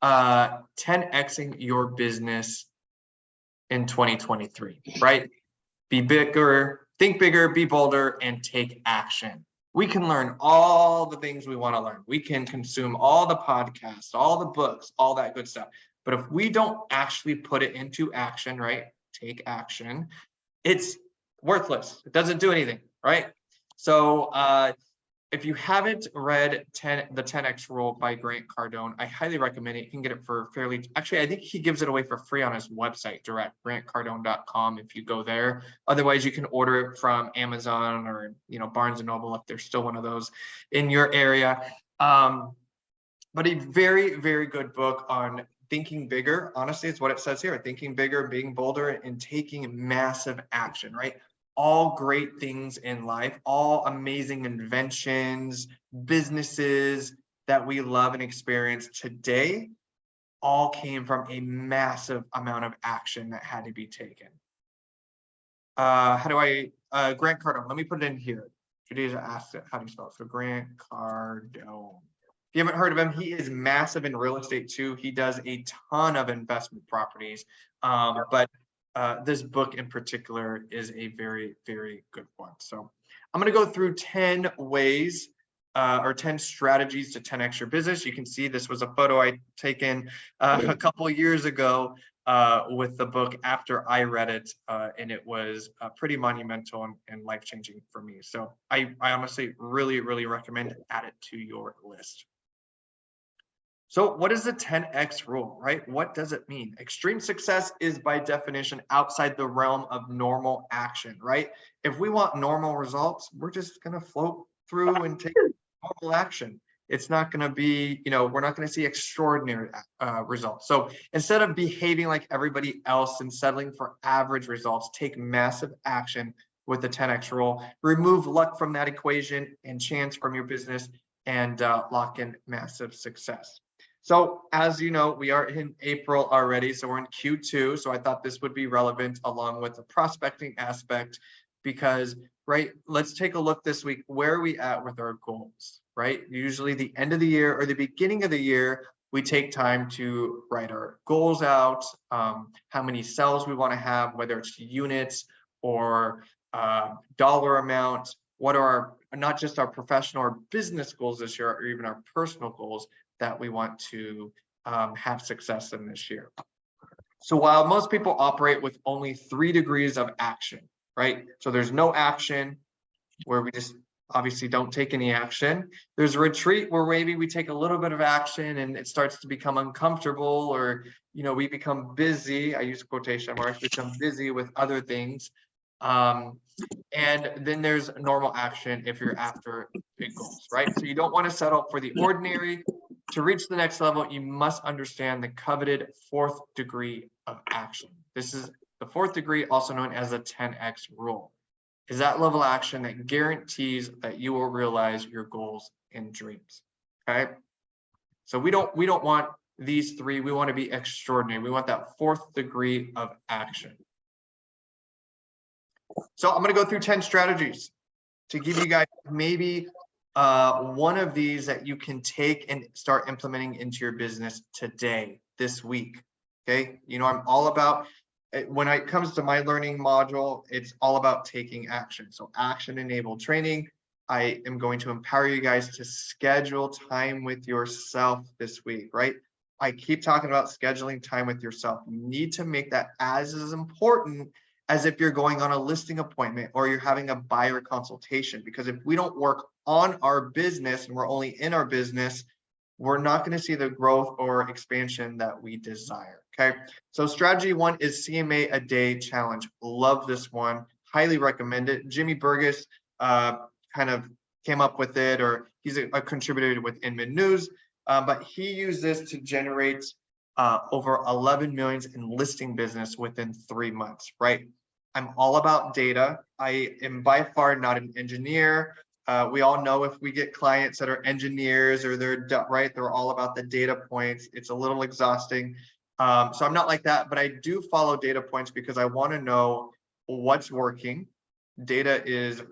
10xing your business in 2023, right? Be bigger, think bigger, be bolder, and take action. We can learn all the things we want to learn. We can consume all the podcasts, all the books, all that good stuff. But if we don't actually put it into action, right? Take action, it's worthless. It doesn't do anything, right? So if you haven't read the 10X Rule by Grant Cardone, I highly recommend it. You can get it for actually, I think he gives it away for free on his website, direct, grantcardone.com, if you go there. Otherwise, you can order it from Amazon or, Barnes & Noble, if there's still one of those in your area. But a very, very good book on thinking bigger. Honestly, it's what it says here: thinking bigger, being bolder, and taking massive action, right? All great things in life, all amazing inventions, businesses that we love and experience today, all came from a massive amount of action that had to be taken. Grant Cardone, let me put it in here. Today's asked it, how do you spell it? So Grant Cardone. If you haven't heard of him, he is massive in real estate too. He does a ton of investment properties, but this book in particular is a very, very good one. So I'm going to go through 10 ways or 10 strategies to 10x your business. You can see this was a photo I taken a couple of years ago with the book after I read it, and it was pretty monumental and life-changing for me. So I honestly really, really recommend add it to your list. So what is the 10x rule, right? What does it mean? Extreme success is by definition outside the realm of normal action, right? If we want normal results, we're just going to float through and take normal action. It's not going to be, we're not going to see extraordinary results. So instead of behaving like everybody else and settling for average results, take massive action with the 10x rule. Remove luck from that equation and chance from your business, and lock in massive success. So as you know, we are in April already, so we're in Q2. So I thought this would be relevant along with the prospecting aspect, because, right, let's take a look this week. Where are we at with our goals, right? Usually the end of the year or the beginning of the year, we take time to write our goals out, how many sales we want to have, whether it's units or dollar amount. What are not just our professional or business goals this year, or even our personal goals that we want to have success in this year. So while most people operate with only 3 degrees of action, right? So there's no action where we just obviously don't take any action. There's a retreat where maybe we take a little bit of action and it starts to become uncomfortable, or, we become busy. I use quotation marks, become busy with other things. And then there's normal action if you're after big goals, right? So you don't want to settle for the ordinary. To reach the next level, you must understand the coveted 4th degree of action. This is the 4th degree, also known as the 10x rule. Is that level of action that guarantees that you will realize your goals and dreams. Okay. So we don't want these 3. We want to be extraordinary. We want that 4th degree of action. So I'm going to go through 10 strategies to give you guys maybe one of these that you can take and start implementing into your business today, this week. Okay. I'm all about, when it comes to my learning module, it's all about taking action. So action enabled training. I am going to empower you guys to schedule time with yourself this week, right? I keep talking about scheduling time with yourself. You need to make that as important as if you're going on a listing appointment or you're having a buyer consultation. Because if we don't work on our business and we're only in our business, we're not going to see the growth or expansion that we desire. Okay. So strategy 1 is CMA a day challenge. Love this one. Highly recommend it. Jimmy Burgess kind of came up with it, or he's a contributor with Inman News, but he used this to generate over 11 million in listing business within 3 months, right? I'm all about data. I am by far not an engineer. We all know if we get clients that are engineers or they're all about the data points, it's a little exhausting. So I'm not like that, but I do follow data points because I want to know what's working. Data is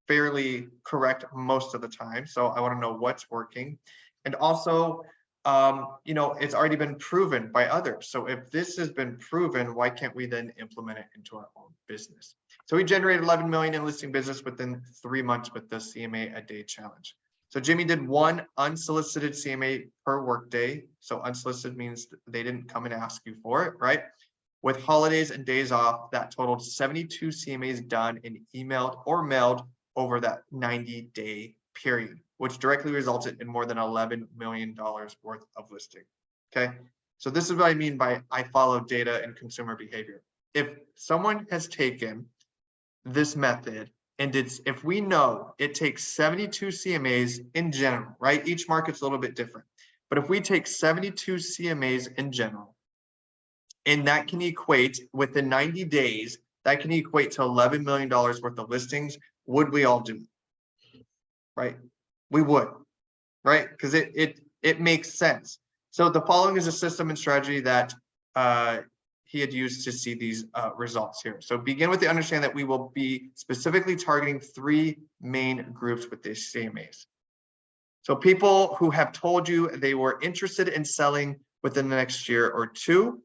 fairly correct most of the time, so I want to know what's working. And also, it's already been proven by others. So if this has been proven, why can't we then implement it into our own business? So we generated 11 million in listing business within 3 months with the CMA a day challenge. So Jimmy did 1 unsolicited CMA per workday. So unsolicited means they didn't come and ask you for it, right? With holidays and days off, that totaled 72 CMAs done and emailed or mailed over that 90-day period, which directly resulted in more than $11 million worth of listing. Okay, so this is what I mean by I follow data and consumer behavior. If someone has taken this method and if we know it takes 72 CMAs in general, right? Each market's a little bit different. But if we take 72 CMAs in general, and that can equate within 90 days, that can equate to $11 million worth of listings, would we all do it? Right? We would, right? Because it makes sense. So the following is a system and strategy that he had used to see these results here. So begin with the understanding that we will be specifically targeting 3 main groups with these CMAs. So people who have told you they were interested in selling within the next year or 2,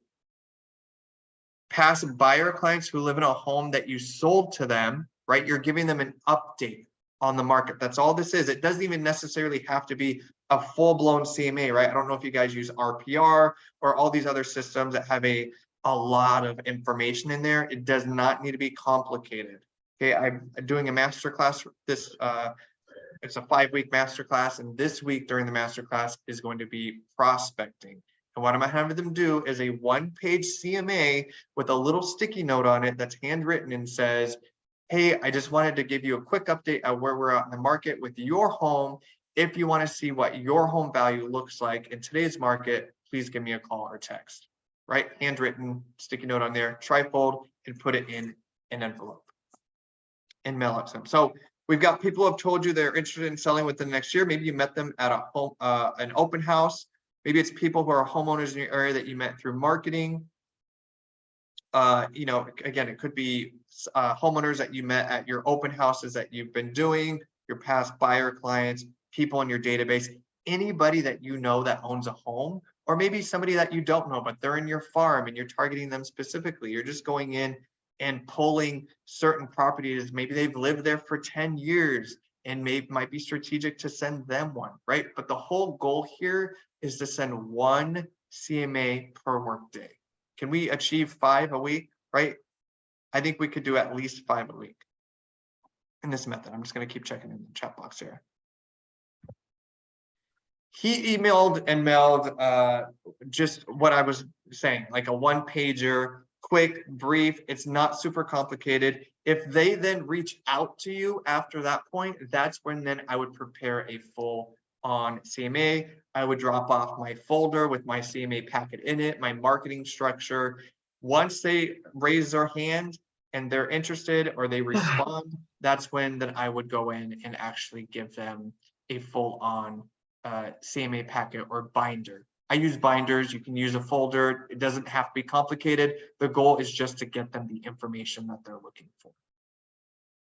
past buyer clients who live in a home that you sold to them, right? You're giving them an update on the market. That's all this is. It doesn't even necessarily have to be a full-blown CMA, right? I don't know if you guys use RPR or all these other systems that have a lot of information in there. It does not need to be complicated. Okay, I'm doing a masterclass this it's a 5-week masterclass, and this week during the masterclass is going to be prospecting. And what I'm having them do is a 1-page CMA with a little sticky note on it that's handwritten and says, hey, I just wanted to give you a quick update of where we're at in the market with your home. If you want to see what your home value looks like in today's market, please give me a call or text, right? Handwritten sticky note on there, trifold, and put it in an envelope and mail it to them. So we've got people who have told you they're interested in selling within the next year. Maybe you met them at a home, an open house. Maybe it's people who are homeowners in your area that you met through marketing. Again, it could be homeowners that you met at your open houses that you've been doing, your past buyer clients, people in your database, anybody that you know that owns a home, or maybe somebody that you don't know, but they're in your farm and you're targeting them specifically. You're just going in and pulling certain properties. Maybe they've lived there for 10 years and might be strategic to send them one, right? But the whole goal here is to send 1 CMA per workday. Can we achieve 5 a week, right? I think we could do at least 5 a week in this method. I'm just going to keep checking in the chat box here. He emailed and mailed just what I was saying, like a 1-pager, quick, brief. It's not super complicated. If they then reach out to you after that point, that's when then I would prepare a full-on CMA. I would drop off my folder with my CMA packet in it, my marketing structure. Once they raise their hand and they're interested or they respond, that's when then I would go in and actually give them a full-on CMA packet or binder. I use binders. You can use a folder. It doesn't have to be complicated. The goal is just to get them the information that they're looking for.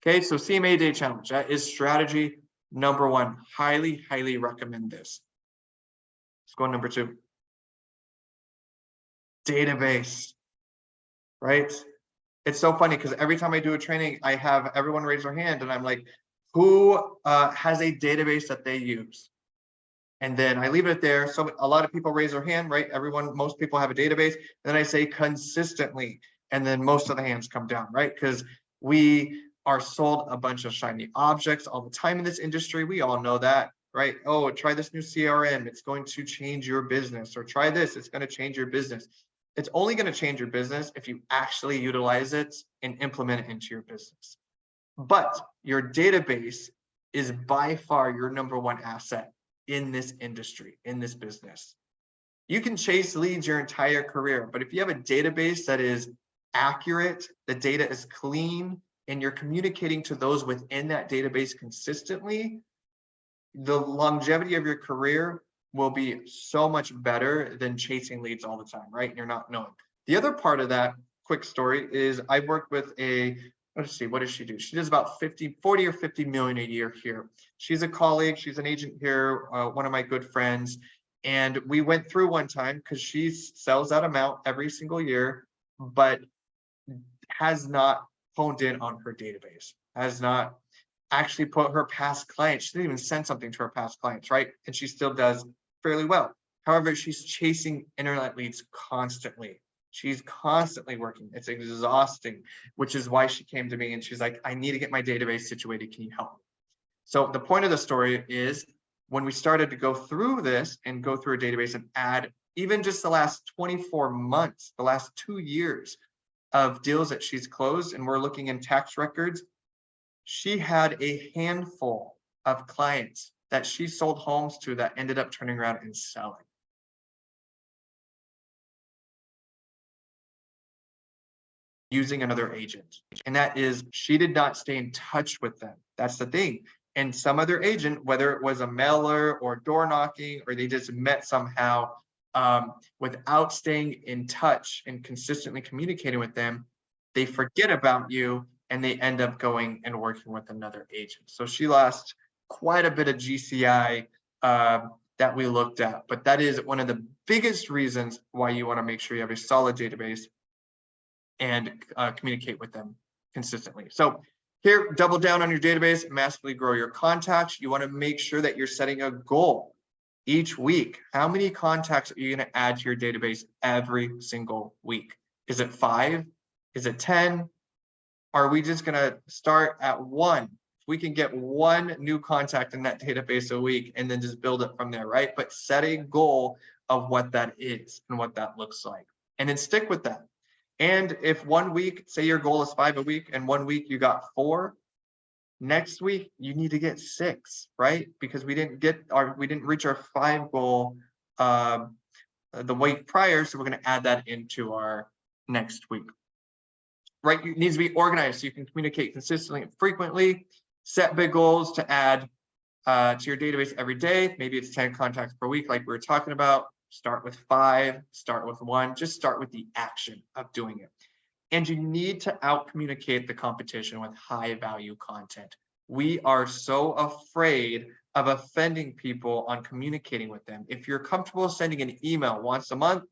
Okay, so CMA Day Challenge. That is strategy number 1. Highly, highly recommend this. Let's go on number 2. Database, right? It's so funny because every time I do a training, I have everyone raise their hand and I'm like, who has a database that they use? And then I leave it there. So a lot of people raise their hand, right? Most people have a database. And then I say consistently, and then most of the hands come down, right? Because we are sold a bunch of shiny objects all the time in this industry. We all know that, right? Oh, try this new CRM. It's going to change your business. Or try this. It's going to change your business. It's only going to change your business if you actually utilize it and implement it into your business. But your database is by far your number 1 asset in this industry, in this business. You can chase leads your entire career, but if you have a database that is accurate, the data is clean, and you're communicating to those within that database consistently, the longevity of your career will be so much better than chasing leads all the time, right? And you're not knowing. The other part of that quick story is I worked with let's see, what does she do? She does about 40 or 50 million a year here. She's a colleague, she's an agent here, one of my good friends. And we went through one time because she sells that amount every single year, but has not honed in on her database, has not actually put her past clients. She didn't even send something to her past clients, right? And she still does fairly well. However, she's chasing internet leads constantly. She's constantly working. It's exhausting, which is why she came to me and she's like, I need to get my database situated. Can you help me? So the point of the story is when we started to go through this and go through a database and add even just the last 24 months, the last 2 years of deals that she's closed, and we're looking in tax records, she had a handful of clients that she sold homes to that ended up turning around and selling. Using another agent. And that is, she did not stay in touch with them. That's the thing. And some other agent, whether it was a mailer or door knocking, or they just met somehow, without staying in touch and consistently communicating with them, they forget about you and they end up going and working with another agent. So she lost quite a bit of GCI that we looked at, but that is one of the biggest reasons why you want to make sure you have a solid database and communicate with them consistently. So here, double down on your database, massively grow your contacts. You want to make sure that you're setting a goal each week. How many contacts are you going to add to your database every single week? Is it 5? Is it 10? Are we just going to start at 1? If we can get 1 new contact in that database a week and then just build it from there, right? But set a goal of what that is and what that looks like, and then stick with that. And if 1 week, say your goal is 5 a week, and 1 week you got 4, next week you need to get 6, right? Because we didn't reach our 5 goal the week prior, so we're going to add that into our next week. Right? It needs to be organized so you can communicate consistently and frequently. Set big goals to add to your database every day. Maybe it's 10 contacts per week, like we were talking about. Start with 5, start with 1, just start with the action of doing it. And you need to out communicate the competition with high value content. We are so afraid of offending people on communicating with them. If you're comfortable sending an email once a month,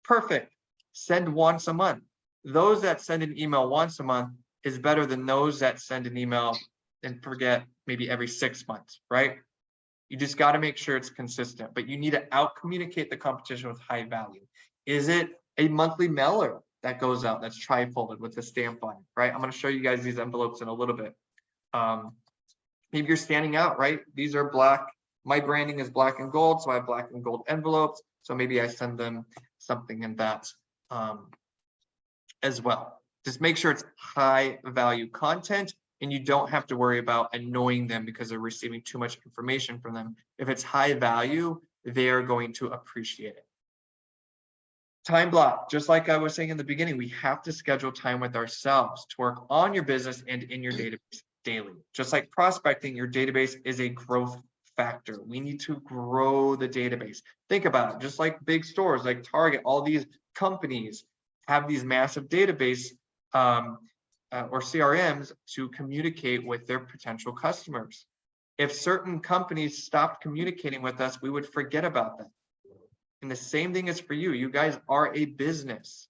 perfect. Send once a month. Those that send an email once a month is better than those that send an email and forget maybe every 6 months, right? You just got to make sure it's consistent, but you need to out communicate the competition with high value. Is it a monthly mailer that goes out that's tri-folded with a stamp on it, right? I'm going to show you guys these envelopes in a little bit. Maybe you're standing out, right? These are black. My branding is black and gold, so I have black and gold envelopes. So maybe I send them something in that as well. Just make sure it's high value content, and you don't have to worry about annoying them because they're receiving too much information from them. If it's high value, they're going to appreciate it. Time block, just like I was saying in the beginning, we have to schedule time with ourselves to work on your business and in your database daily. Just like prospecting, your database is a growth factor. We need to grow the database. Think about it, just like big stores like Target, all these companies have these massive database or CRMs to communicate with their potential customers. If certain companies stopped communicating with us, we would forget about them. And the same thing is for you. You guys are a business.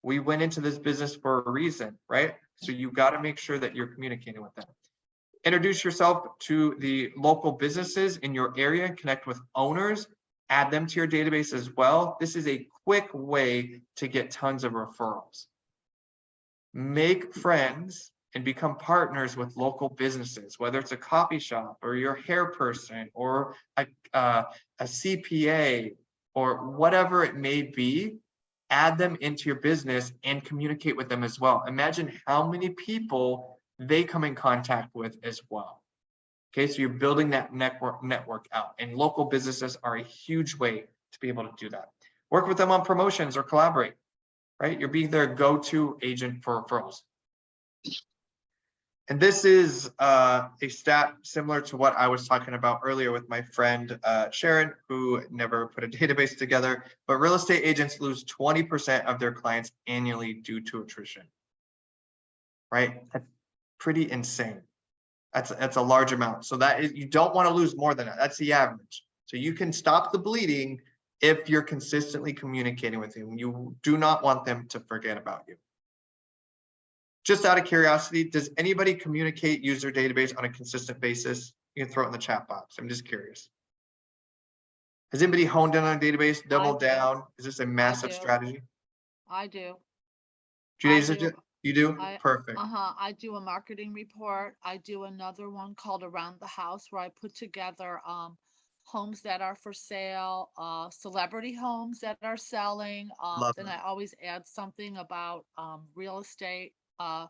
We went into this business for a reason, right? So you got to make sure that you're communicating with them. Introduce yourself to the local businesses in your area and connect with owners. Add them to your database as well. This is a quick way to get tons of referrals. Make friends and become partners with local businesses, whether it's a coffee shop or your hair person or a CPA or whatever it may be. Add them into your business and communicate with them as well. Imagine how many people they come in contact with as well. Okay, so you're building that network out, and local businesses are a huge way to be able to do that. Work with them on promotions or collaborate, right? You're being their go-to agent for referrals. And this is a stat similar to what I was talking about earlier with my friend Sharon, who never put a database together, but real estate agents lose 20% of their clients annually due to attrition, right? That's pretty insane. That's a large amount. So that is, you don't want to lose more than that. That's the average. So you can stop the bleeding if you're consistently communicating with them. You do not want them to forget about you. Just out of curiosity, does anybody communicate user database on a consistent basis? You can throw it in the chat box. I'm just curious. Has anybody honed in on a database, doubled down? Is this a massive strategy? I do. 2 days, you do? Perfect. I do a marketing report. I do another one called Around the House where I put together homes that are for sale, celebrity homes that are selling. Love Then it. I always add something about real estate. I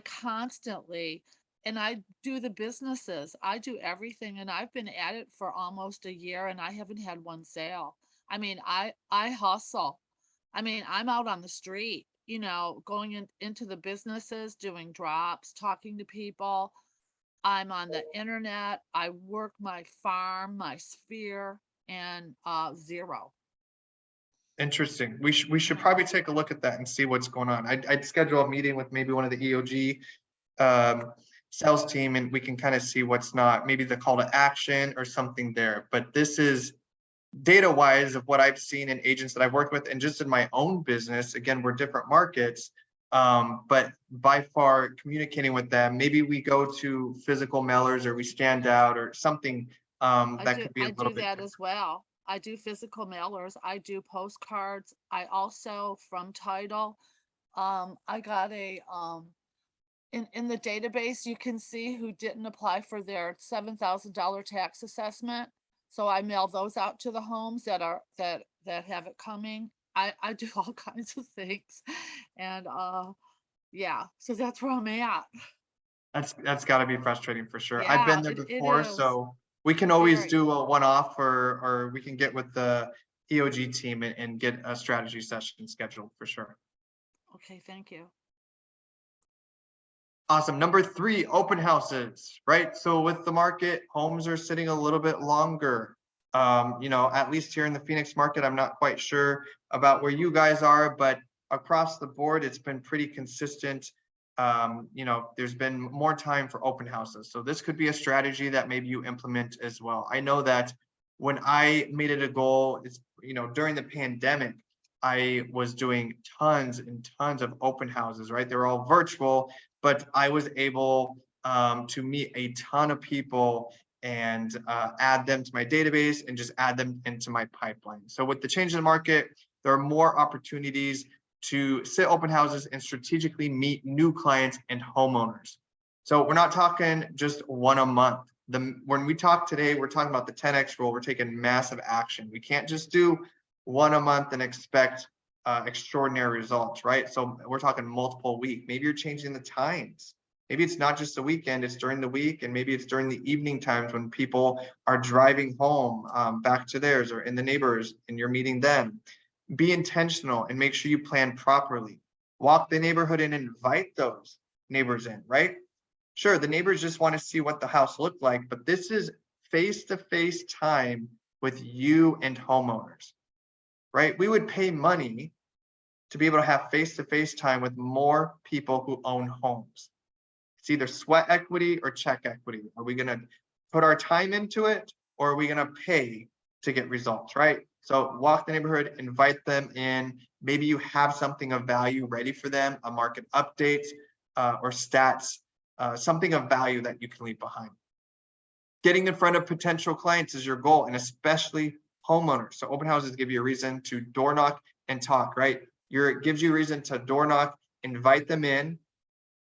constantly, and I do the businesses. I do everything, and I've been at it for almost a year, and I haven't had one sale. I mean, I hustle. I mean, I'm out on the street, going into the businesses, doing drops, talking to people. I'm on the internet. I work my farm, my sphere, and zero. Interesting. We should probably take a look at that and see what's going on. I'd schedule a meeting with maybe one of the EOG sales team, and we can kind of see what's not, maybe the call to action or something there. But this is data wise of what I've seen in agents that I've worked with, and just in my own business. Again, we're different markets, but by far communicating with them. Maybe we go to physical mailers, or we stand out, or something that could be a little bit that as well. I do physical mailers. I do postcards. I also from title. I got a in the database you can see who didn't apply for their $7,000 tax assessment. So I mail those out to the homes that have it coming. I do all kinds of things. And yeah, so that's where I'm at. That's got to be frustrating for sure. I've Yeah, been there it before, is. so we can always Very. do a one-off, or we can get with the EOG team and get a strategy session scheduled for sure. Okay, thank you. Awesome. Number 3, open houses, right? So with the market, homes are sitting a little bit longer. At least here in the Phoenix market, I'm not quite sure about where you guys are, but across the board, it's been pretty consistent. There's been more time for open houses. So this could be a strategy that maybe you implement as well. I know that when I made it a goal, it's, during the pandemic, I was doing tons and tons of open houses, right? They're all virtual, but I was able to meet a ton of people and add them to my database and just add them into my pipeline. So with the change in the market, there are more opportunities to sit open houses and strategically meet new clients and homeowners. So we're not talking just one a month. When we talk today, we're talking about the 10X rule. We're taking massive action. We can't just do one a month and expect extraordinary results, right? So we're talking multiple week. Maybe you're changing the times. Maybe it's not just the weekend, it's during the week, and maybe it's during the evening times when people are driving home back to theirs, or in the neighbors, and you're meeting them. Be intentional and make sure you plan properly. Walk the neighborhood and invite those neighbors in, right? Sure, the neighbors just want to see what the house looked like, but this is face-to-face time with you and homeowners, right? We would pay money to be able to have face-to-face time with more people who own homes. It's either sweat equity or check equity. Are we going to put our time into it, or are we going to pay to get results, right? So walk the neighborhood, invite them in. Maybe you have something of value ready for them, a market update or stats, something of value that you can leave behind. Getting in front of potential clients is your goal, and especially homeowners. So open houses give you a reason to door knock and talk, right? It gives you a reason to door knock, invite them in,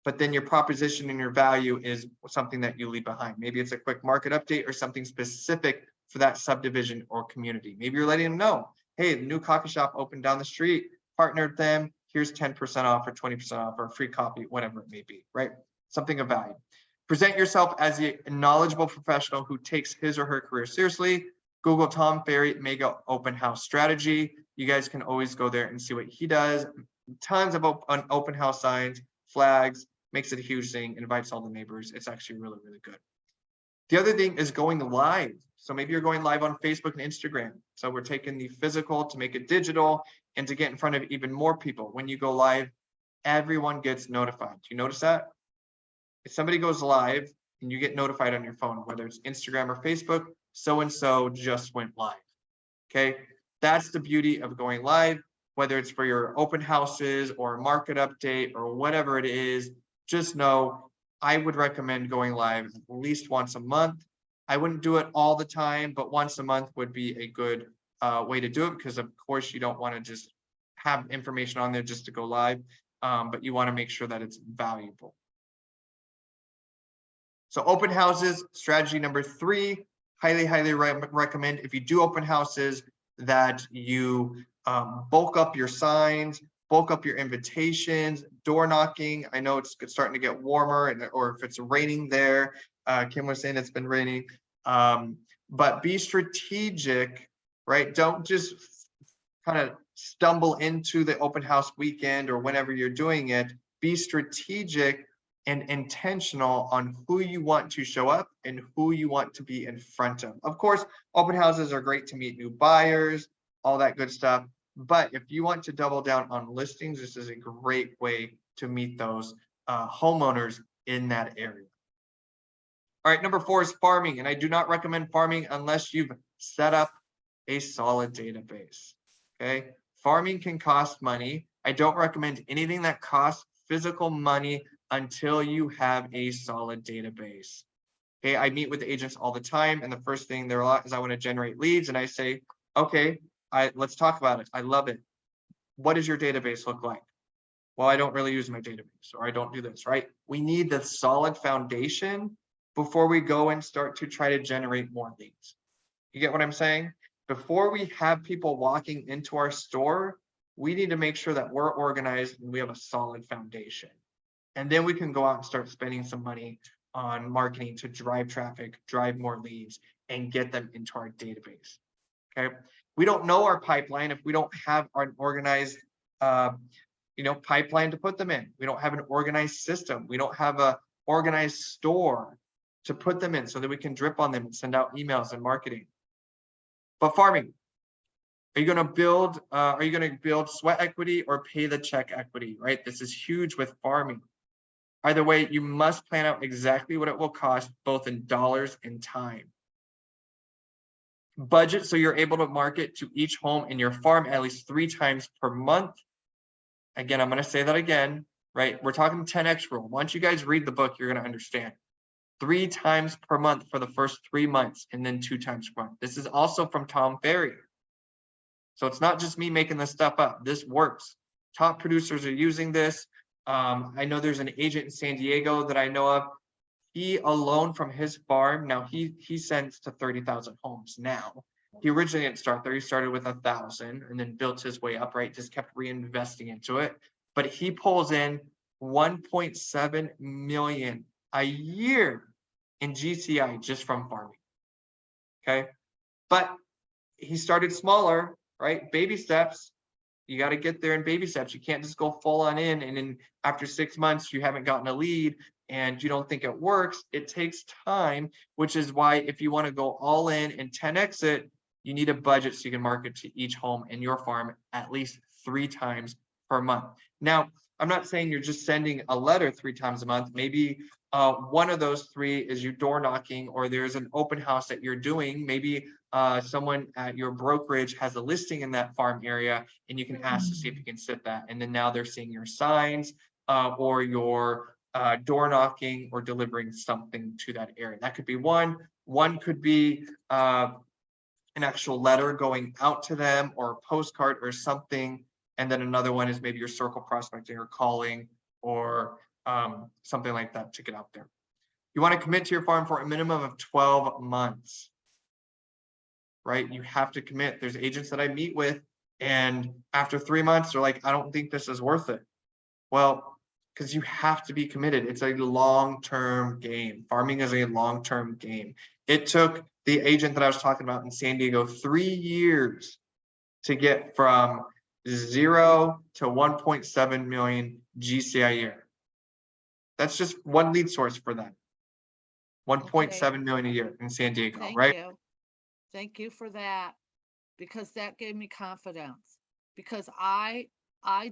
but then your proposition and your value is something that you leave behind. Maybe it's a quick market update or something specific for that subdivision or community. Maybe you're letting them know, hey, the new coffee shop opened down the street, partnered them, here's 10% off or 20% off or free coffee, whatever it may be, right? Something of value. Present yourself as a knowledgeable professional who takes his or her career seriously. Google Tom Ferry Mega Open House Strategy. You guys can always go there and see what he does. Tons of open house signs, flags, makes it a huge thing, invites all the neighbors. It's actually really, really good. The other thing is going live. So maybe you're going live on Facebook and Instagram. So we're taking the physical to make it digital and to get in front of even more people. When you go live, everyone gets notified. Do you notice that? If somebody goes live and you get notified on your phone, whether it's Instagram or Facebook, so-and-so just went live. Okay, that's the beauty of going live, whether it's for your open houses or a market update or whatever it is. Just know I would recommend going live at least once a month. I wouldn't do it all the time, but once a month would be a good way to do it, because of course you don't want to just have information on there just to go live, but you want to make sure that it's valuable. So open houses, strategy number 3, highly recommend, if you do open houses, that you bulk up your signs, bulk up your invitations, door knocking. I know it's starting to get warmer, or if it's raining there, Kim was saying it's been raining, but be strategic, right? Don't just kind of stumble into the open house weekend or whenever you're doing it. Be strategic and intentional on who you want to show up and who you want to be in front of. Of course, open houses are great to meet new buyers, all that good stuff. But if you want to double down on listings, this is a great way to meet those homeowners in that area. All right, number 4 is farming. And I do not recommend farming unless you've set up a solid database. Okay, farming can cost money. I don't recommend anything that costs physical money until you have a solid database. Okay, I meet with agents all the time, and the first thing they're like is, I want to generate leads, and I say, okay, let's talk about it. I love it. What does your database look like? Well, I don't really use my database, or I don't do this, right? We need the solid foundation before we go and start to try to generate more leads. You get what I'm saying? Before we have people walking into our store, we need to make sure that we're organized and we have a solid foundation. And then we can go out and start spending some money on marketing to drive traffic, drive more leads, and get them into our database. Okay. We don't know our pipeline if we don't have an organized, pipeline to put them in. We don't have an organized system. We don't have a organized store to put them in so that we can drip on them and send out emails and marketing. But farming, are you going to build sweat equity or pay the check equity, right? This is huge with farming. Either way, you must plan out exactly what it will cost, both in dollars and time. Budget so you're able to market to each home in your farm at least 3 times per month. Again, I'm going to say that again, right? We're talking 10x rule. Once you guys read the book, you're going to understand. 3 times per month for the first 3 months, and then 2 times per month. This is also from Tom Ferry. So it's not just me making this stuff up. This works. Top producers are using this. I know there's an agent in San Diego that I know of. He alone from his farm, now he sends to 30,000 homes now. He originally didn't start there. He started with 1,000 and then built his way up, right? Just kept reinvesting into it. But he pulls in 1.7 million a year in GCI just from farming. Okay. But he started smaller, right? Baby steps. You got to get there in baby steps. You can't just go full on in, and then after 6 months you haven't gotten a lead and you don't think it works. It takes time, which is why if you want to go all in and 10x it, you need a budget so you can market to each home in your farm at least 3 times per month. Now, I'm not saying you're just sending a letter 3 times a month. Maybe one of those 3 is you door knocking, or there's an open house that you're doing. Maybe someone at your brokerage has a listing in that farm area, and you can ask to see if you can sit that. And then now they're seeing your signs or your door knocking or delivering something to that area. That could be one. One could be an actual letter going out to them, or a postcard or something. And then another one is maybe your circle prospecting or calling, or something like that to get out there. You want to commit to your farm for a minimum of 12 months, right? You have to commit. There's agents that I meet with, and after 3 months, they're like, I don't think this is worth it. Well, because you have to be committed. It's a long-term game. Farming is a long-term game. It took the agent that I was talking about in San Diego 3 years to get from 0 to 1.7 million GCI a year. That's just one lead source for them. 1.7 million a year in San Diego, right? Thank you for that, because that gave me confidence. Because I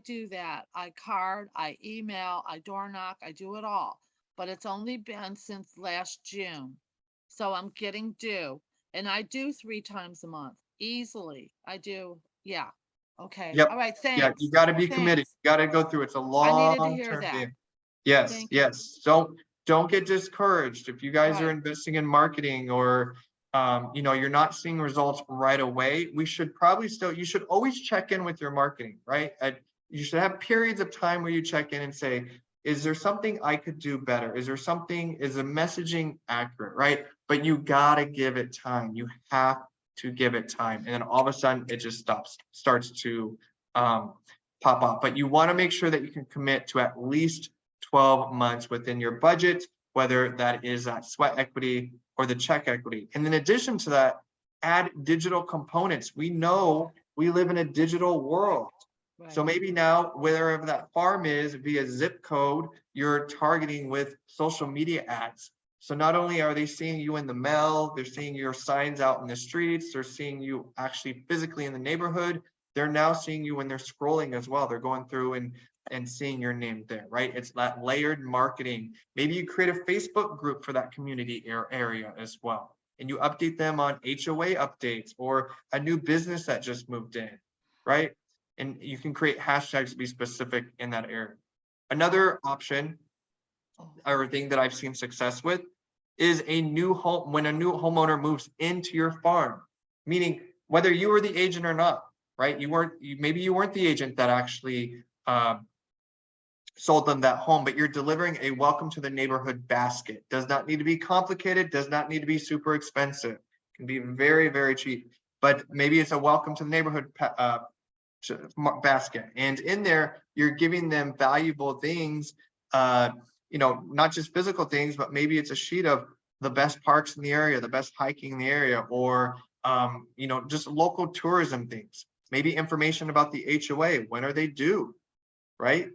do that. I card, I email, I door knock, I do it all. But it's only been since last June. So I'm getting due. And I do 3 times a month, easily. I do, yeah. Okay, Yep. all right, Yeah, you thanks. got to be committed. Thanks. You got to go through. It's a I needed to hear long-term that. game. Yes, Thank you. yes. Don't get discouraged. If you guys are Right, investing in marketing or you're not seeing results right away, we should probably still, you should always check in with your marketing, right? You should have periods of time where you check in and say, is there something I could do better? Is the messaging accurate, right? But you gotta give it time. You have to give it time. And then all of a sudden it just starts to pop up. But you want to make sure that you can commit to at least 12 months within your budget, whether that is that sweat equity or the check equity. And in addition to that, add digital components. We know we live in a digital world. So right. maybe now, wherever that farm is via zip code, you're targeting with social media ads. So not only are they seeing you in the mail, they're seeing your signs out in the streets, they're seeing you actually physically in the neighborhood. They're now seeing you when they're scrolling as well. They're going through and seeing your name there, right? It's that layered marketing. Maybe you create a Facebook group for that community area as well. And you update them on HOA updates or a new business that just moved in, right? And you can create hashtags to be specific in that area. Another option Oh, or thing that I've seen success with is a new home, when a new homeowner moves into your farm, meaning whether you were the agent or not, right? Maybe you weren't the agent that actually sold them that home, but you're delivering a welcome to the neighborhood basket. Does not need to be complicated, does not need to be super expensive. It can be very, very cheap, but maybe it's a welcome to the neighborhood basket. And in there, you're giving them valuable things, not just physical things, but maybe it's a sheet of the best parks in the area, the best hiking in the area, or, just local tourism things. Maybe information about the HOA. When are they due, right?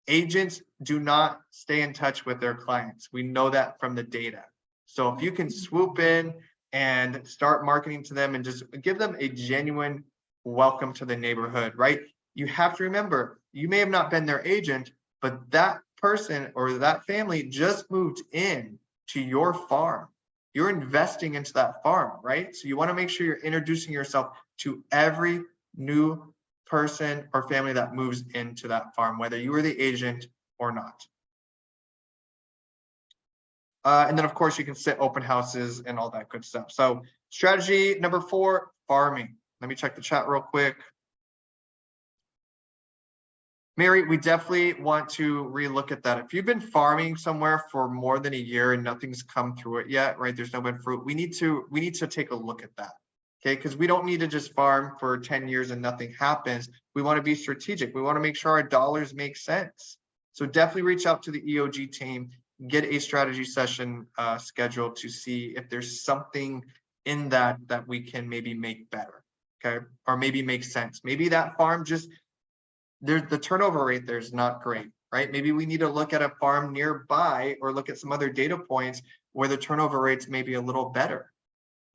Agents do not stay in touch with their clients. We know that from the data. So if you can swoop in and start marketing to them and just give them a genuine welcome to the neighborhood, right? You have to remember, you may have not been their agent, but that person or that family just moved in to your farm. You're investing into that farm, right? So you want to make sure you're introducing yourself to every new person or family that moves into that farm, whether you were the agent or not. And then of course you can set open houses and all that good stuff. So strategy number 4, farming. Let me check the chat real quick. Mary, we definitely want to relook at that. If you've been farming somewhere for more than a year and nothing's come through it yet, right? There's no been fruit. We need to take a look at that. Okay, because we don't need to just farm for 10 years and nothing happens. We want to be strategic. We want to make sure our dollars make sense. So definitely reach out to the EOG team, get a strategy session scheduled to see if there's something in that we can maybe make better, okay? Or maybe make sense. Maybe that farm just, the turnover rate there's not great, right? Maybe we need to look at a farm nearby or look at some other data points where the turnover rates may be a little better.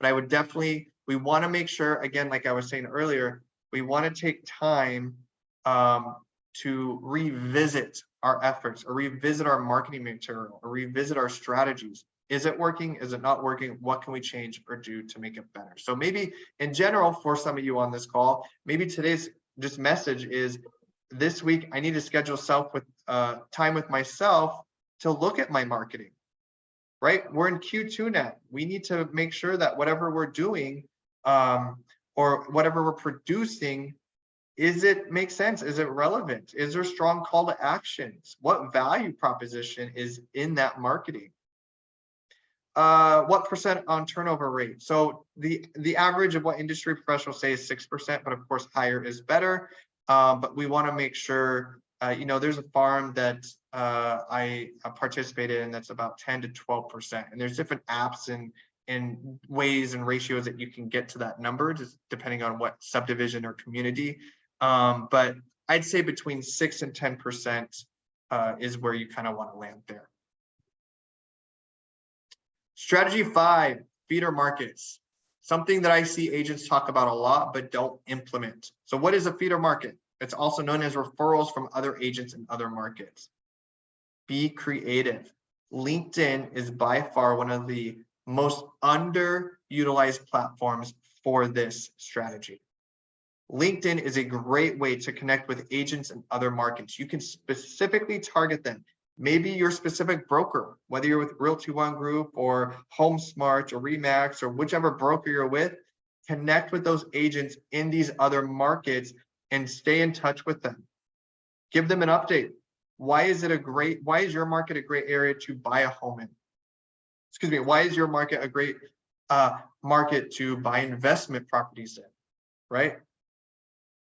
But I would definitely, we want to make sure, again, like I was saying earlier, we want to take time to revisit our efforts or revisit our marketing material or revisit our strategies. Is it working? Is it not working? What can we change or do to make it better? So maybe in general, for some of you on this call, maybe today's just message is, this week I need to schedule time with myself to look at my marketing. Right? We're in Q2 now. We need to make sure that whatever we're doing or whatever we're producing, is it make sense? Is it relevant? Is there strong call to actions? What value proposition is in that marketing? What percent on turnover rate? So the average of what industry professionals say is 6%, but of course higher is better. But we want to make sure, there's a farm that I participated in that's about 10 to 12%. And there's different apps and ways and ratios that you can get to that number, just depending on what subdivision or community. But I'd say between 6 and 10% is where you kind of want to land there. Strategy 5, feeder markets. Something that I see agents talk about a lot, but don't implement. So what is a feeder market? It's also known as referrals from other agents in other markets. Be creative. LinkedIn is by far one of the most underutilized utilize platforms for this strategy. LinkedIn is a great way to connect with agents in other markets. You can specifically target them. Maybe your specific broker, whether you're with Realty One Group or HomeSmart or Remax or whichever broker you're with, connect with those agents in these other markets and stay in touch with them. Give them an update. Why is your market a great area to buy a home in? Excuse me, why is your market a great market to buy investment properties in, right?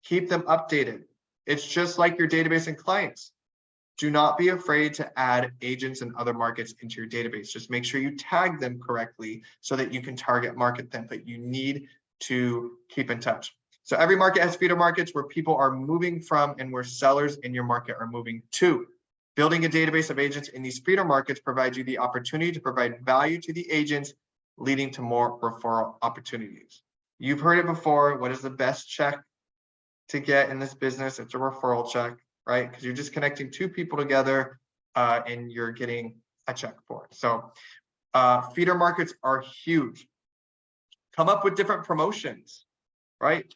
Keep them updated. It's just like your database and clients. Do not be afraid to add agents in other markets into your database. Just make sure you tag them correctly so that you can target market them, but you need to keep in touch. So every market has feeder markets where people are moving from and where sellers in your market are moving to. Building a database of agents in these feeder markets provides you the opportunity to provide value to the agents, leading to more referral opportunities. You've heard it before. What is the best check to get in this business? It's a referral check, right? Because you're just connecting two people together and you're getting a check for it. So feeder markets are huge. Come up with different promotions, right?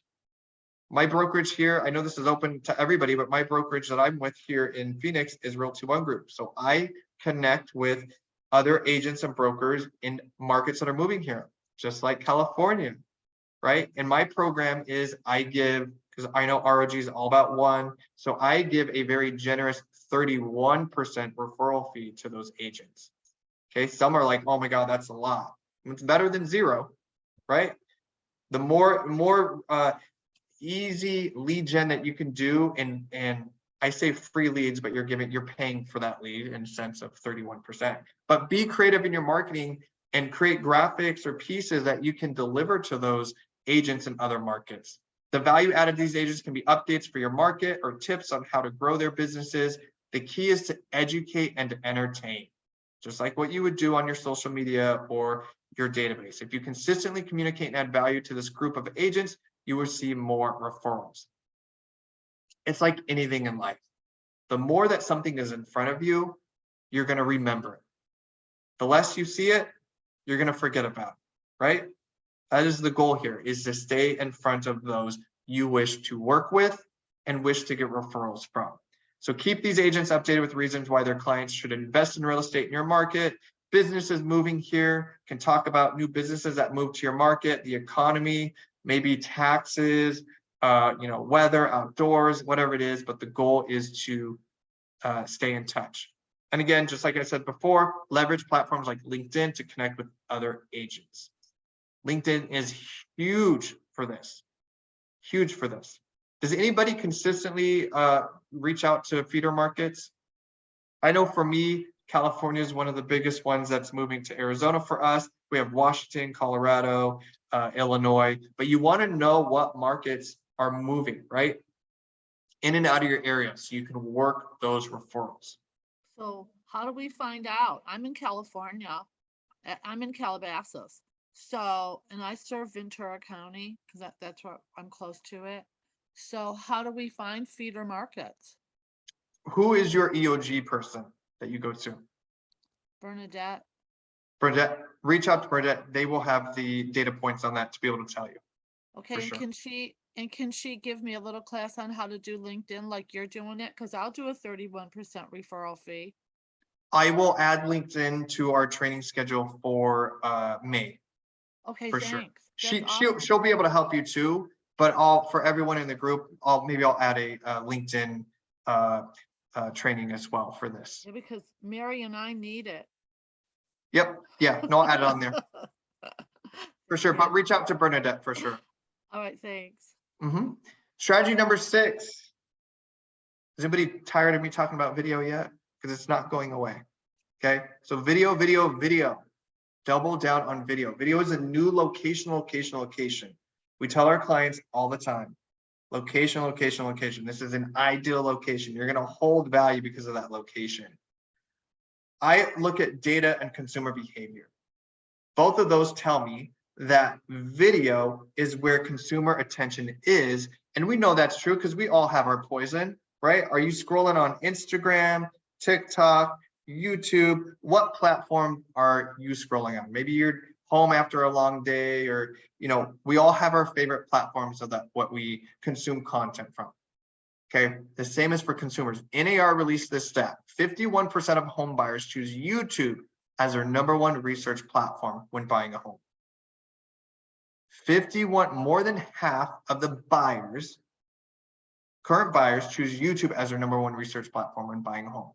My brokerage here, I know this is open to everybody, but my brokerage that I'm with here in Phoenix is Realty One Group. So I connect with other agents and brokers in markets that are moving here, just like California, right? And my program is I give, because I know ROG is all about one, so I give a very generous 31% referral fee to those agents. Okay, some are like, oh my God, that's a lot. It's better than zero, right? The more easy lead gen that you can do, and I say free leads, but you're paying for that lead in a sense of 31%. But be creative in your marketing and create graphics or pieces that you can deliver to those agents in other markets. The value added to these agents can be updates for your market or tips on how to grow their businesses. The key is to educate and to entertain, just like what you would do on your social media or your database. If you consistently communicate and add value to this group of agents, you will see more referrals. It's like anything in life. The more that something is in front of you, you're going to remember it. The less you see it, you're going to forget about it, right? That is the goal here, is to stay in front of those you wish to work with and wish to get referrals from. So keep these agents updated with reasons why their clients should invest in real estate in your market. Businesses moving here can talk about new businesses that move to your market, the economy, maybe taxes, weather, outdoors, whatever it is, but the goal is to stay in touch. And again, just like I said before, leverage platforms like LinkedIn to connect with other agents. LinkedIn is huge for this, huge for this. Does anybody consistently reach out to feeder markets? I know for me, California is one of the biggest ones that's moving to Arizona for us. We have Washington, Colorado, Illinois, but you want to know what markets are moving, right? In and out of your area so you can work those referrals. So how do we find out? I'm in California. I'm in Calabasas. So, and I serve Ventura County because that's where I'm close to it. So how do we find feeder markets? Who is your EOG person that you go to? Bernadette. Bernadette, reach out to Bernadette. They will have the data points on that to be able to tell you. Okay, and sure. can she give me a little class on how to do LinkedIn like you're doing it? Because I'll do a 31% referral fee. I will add LinkedIn to our training schedule for May. Okay, for thanks. Sure. She'll be able to help you too, but for everyone in the group, I'll add a LinkedIn training as well for this. Yeah, because Mary and I need it. Yep. Yeah. No, I'll add it on there for sure. But reach out to Bernadette for sure. All right. Thanks. Strategy number 6. Is anybody tired of me talking about video yet? Because it's not going away. Okay. So video. Double down on video. Video is a new location. We tell our clients all the time, location. This is an ideal location. You're going to hold value because of that location. I look at data and consumer behavior. Both of those tell me that video is where consumer attention is. And we know that's true because we all have our poison, right? Are you scrolling on Instagram, TikTok, YouTube? What platform are you scrolling on? Maybe you're home after a long day, or, you know, we all have our favorite platforms of that what we consume content from. Okay, the same is for consumers. NAR released this stat: 51% of home buyers choose YouTube as their #1 research platform when buying a home. 51, more than half of the buyers, current buyers, choose YouTube as their #1 research platform when buying a home.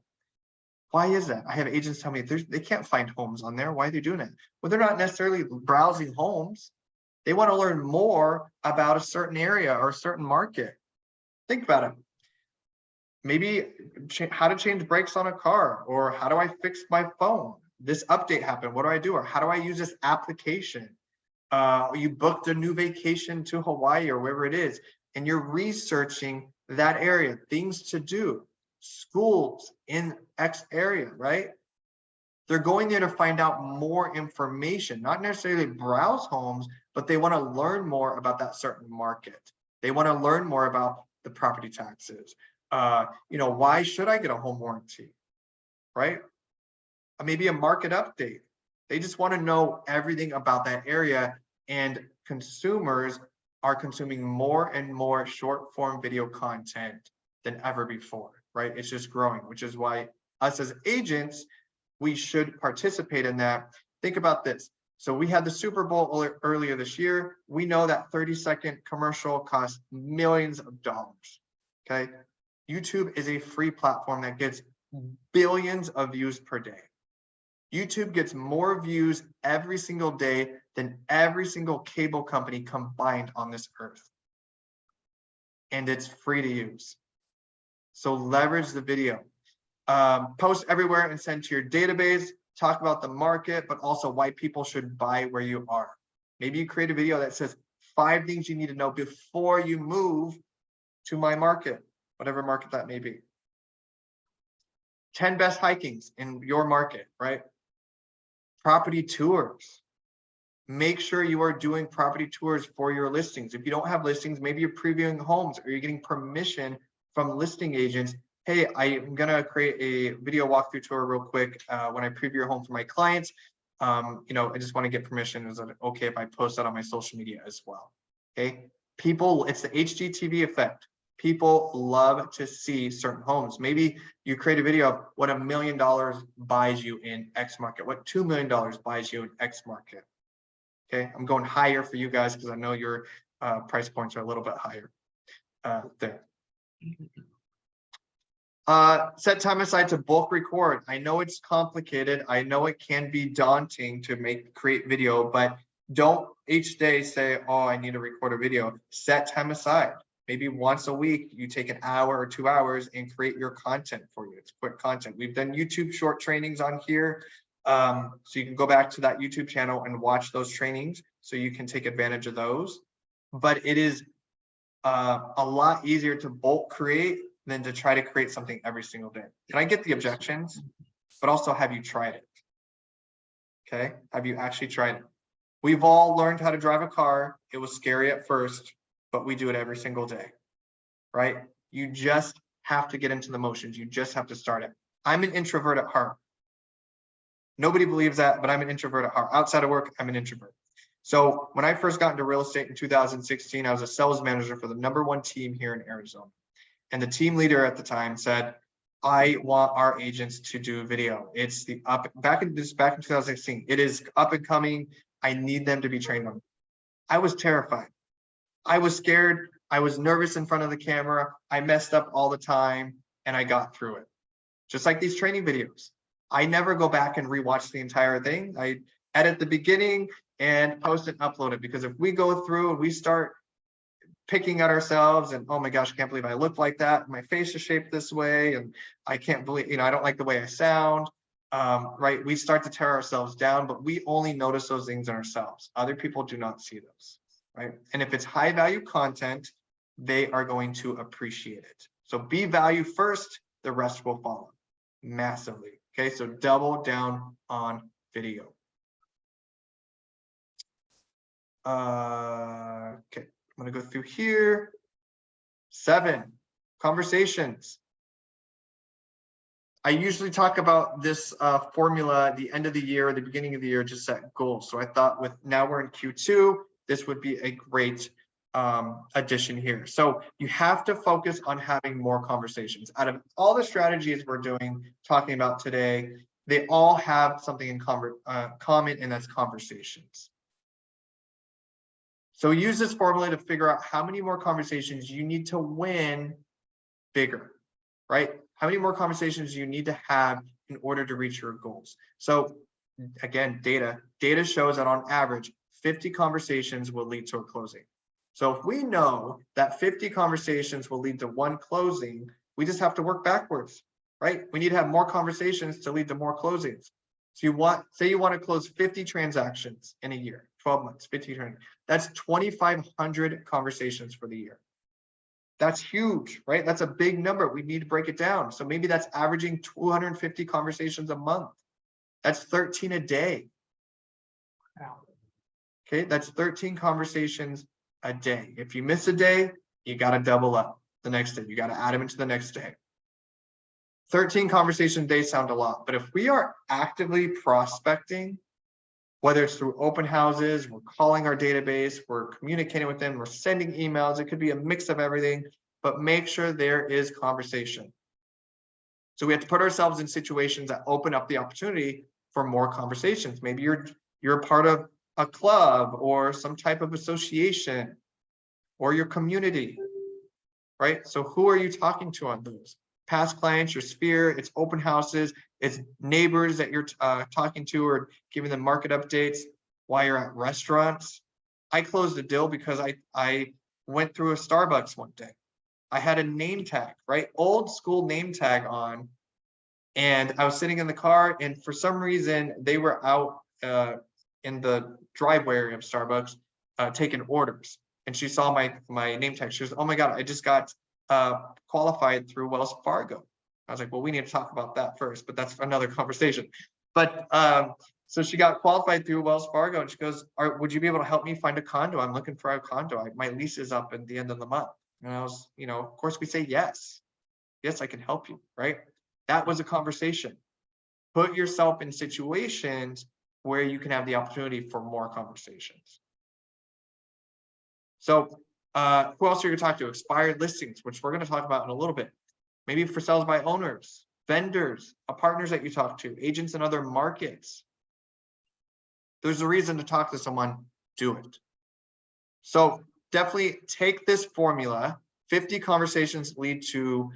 Why is that? I have agents tell me they can't find homes on there. Why are they doing it? Well, they're not necessarily browsing homes. They want to learn more about a certain area or a certain market. Think about it. Maybe how to change brakes on a car, or how do I fix my phone? This update happened. What do I do? Or how do I use this application? You booked a new vacation to Hawaii or wherever it is, and you're researching that area, things to do, schools in X area, right? They're going there to find out more information, not necessarily browse homes, but they want to learn more about that certain market. They want to learn more about the property taxes. You know, why should I get a home warranty, right? Maybe a market update. They just want to know everything about that area, and consumers are consuming more and more short form video content than ever before, right? It's just growing, which is why us as agents, we should participate in that. Think about this. So we had the Super Bowl earlier this year. We know that 30-second commercial costs millions of dollars, okay? YouTube is a free platform that gets billions of views per day. YouTube gets more views every single day than every single cable company combined on this earth. And it's free to use. So leverage the video. Post everywhere and send to your database. Talk about the market, but also why people should buy where you are. Maybe you create a video that says 5 things you need to know before you move to my market, whatever market that may be. 10 best hikings in your market, right? Property tours. Make sure you are doing property tours for your listings. If you don't have listings, maybe you're previewing homes, or you're getting permission from listing agents. Hey, I'm gonna create a video walkthrough tour real quick when I preview your home for my clients. You know, I just want to get permission. Is it okay if I post that on my social media as well? Okay, people, it's the HGTV effect. People love to see certain homes. Maybe you create a video of what $1 million buys you in X market, what $2 million buys you in X market. Okay, I'm going higher for you guys because I know your price points are a little bit higher there. Set time aside to bulk record. I know it's complicated. I know it can be daunting to create video, but don't each day say, oh, I need to record a video. Set time aside. Maybe once a week, you take an hour or 2 hours and create your content for you. It's quick content. We've done YouTube short trainings on here. So you can go back to that YouTube channel and watch those trainings so you can take advantage of those. But it is a lot easier to bulk create than to try to create something every single day. And I get the objections, but also, have you tried it? Okay, have you actually tried it? We've all learned how to drive a car. It was scary at first, but we do it every single day, right? You just have to get into the motions. You just have to start it. I'm an introvert at heart. Nobody believes that, but I'm an introvert at heart. Outside of work, I'm an introvert. So when I first got into real estate in 2016, I was a sales manager for the #1 team here in Arizona. And the team leader at the time said, I want our agents to do video. It's the back in 2016. It is up and coming. I need them to be trained on it. I was terrified. I was scared. I was nervous in front of the camera. I messed up all the time, and I got through it. Just like these training videos. I never go back and rewatch the entire thing. I edit the beginning and post and upload it, because if we go through and we start picking at ourselves and, oh my gosh, I can't believe I look like that. My face is shaped this way. And I can't believe, I don't like the way I sound. Right. We start to tear ourselves down, but we only notice those things in ourselves. Other people do not see those. Right. And if it's high value content, they are going to appreciate it. So be value first, the rest will follow massively. Okay. So double down on video. Okay. I'm going to go through here. 7, conversations. I usually talk about this formula at the end of the year, or the beginning of the year, to set goals. So I thought with now we're in Q2, this would be a great addition here. So you have to focus on having more conversations. Out of all the strategies we're talking about today, they all have something in common, and that's conversations. So use this formula to figure out how many more conversations you need to win bigger, right? How many more conversations you need to have in order to reach your goals. So again, data shows that on average, 50 conversations will lead to a closing. So if we know that 50 conversations will lead to one closing, we just have to work backwards, right? We need to have more conversations to lead to more closings. So say you want to close 50 transactions in a year, 12 months, 50 transactions. That's 2,500 conversations for the year. That's huge, right? That's a big number. We need to break it down. So maybe that's averaging 250 conversations a month. That's 13 a day. Okay, that's 13 conversations a day. If you miss a day, you got to double up the next day. You got to add them into the next day. 13 conversations a day sound a lot, but if we are actively prospecting, whether it's through open houses, we're calling our database, we're communicating with them, we're sending emails, it could be a mix of everything, but make sure there is conversation. So we have to put ourselves in situations that open up the opportunity for more conversations. Maybe you're a part of a club or some type of association or your community, right? So who are you talking to on those? Past clients, your sphere, it's open houses, it's neighbors that you're talking to or giving them market updates while you're at restaurants. I closed a deal because I went through a Starbucks one day. I had a name tag, right? Old school name tag on. And I was sitting in the car, and for some reason, they were out in the driveway area of Starbucks taking orders. And she saw my name tag. She was, oh my God, I just got qualified through Wells Fargo. I was like, well, we need to talk about that first, but that's another conversation. But so she got qualified through Wells Fargo, and she goes, would you be able to help me find a condo? I'm looking for a condo. My lease is up at the end of the month. And I was, of course we say yes. Yes, I can help you, right? That was a conversation. Put yourself in situations where you can have the opportunity for more conversations. So who else are you going to talk to? Expired listings, which we're going to talk about in a little bit. Maybe for sales by owners, vendors, partners that you talk to, agents in other markets. There's a reason to talk to someone, do it. So definitely take this formula. 50 conversations lead to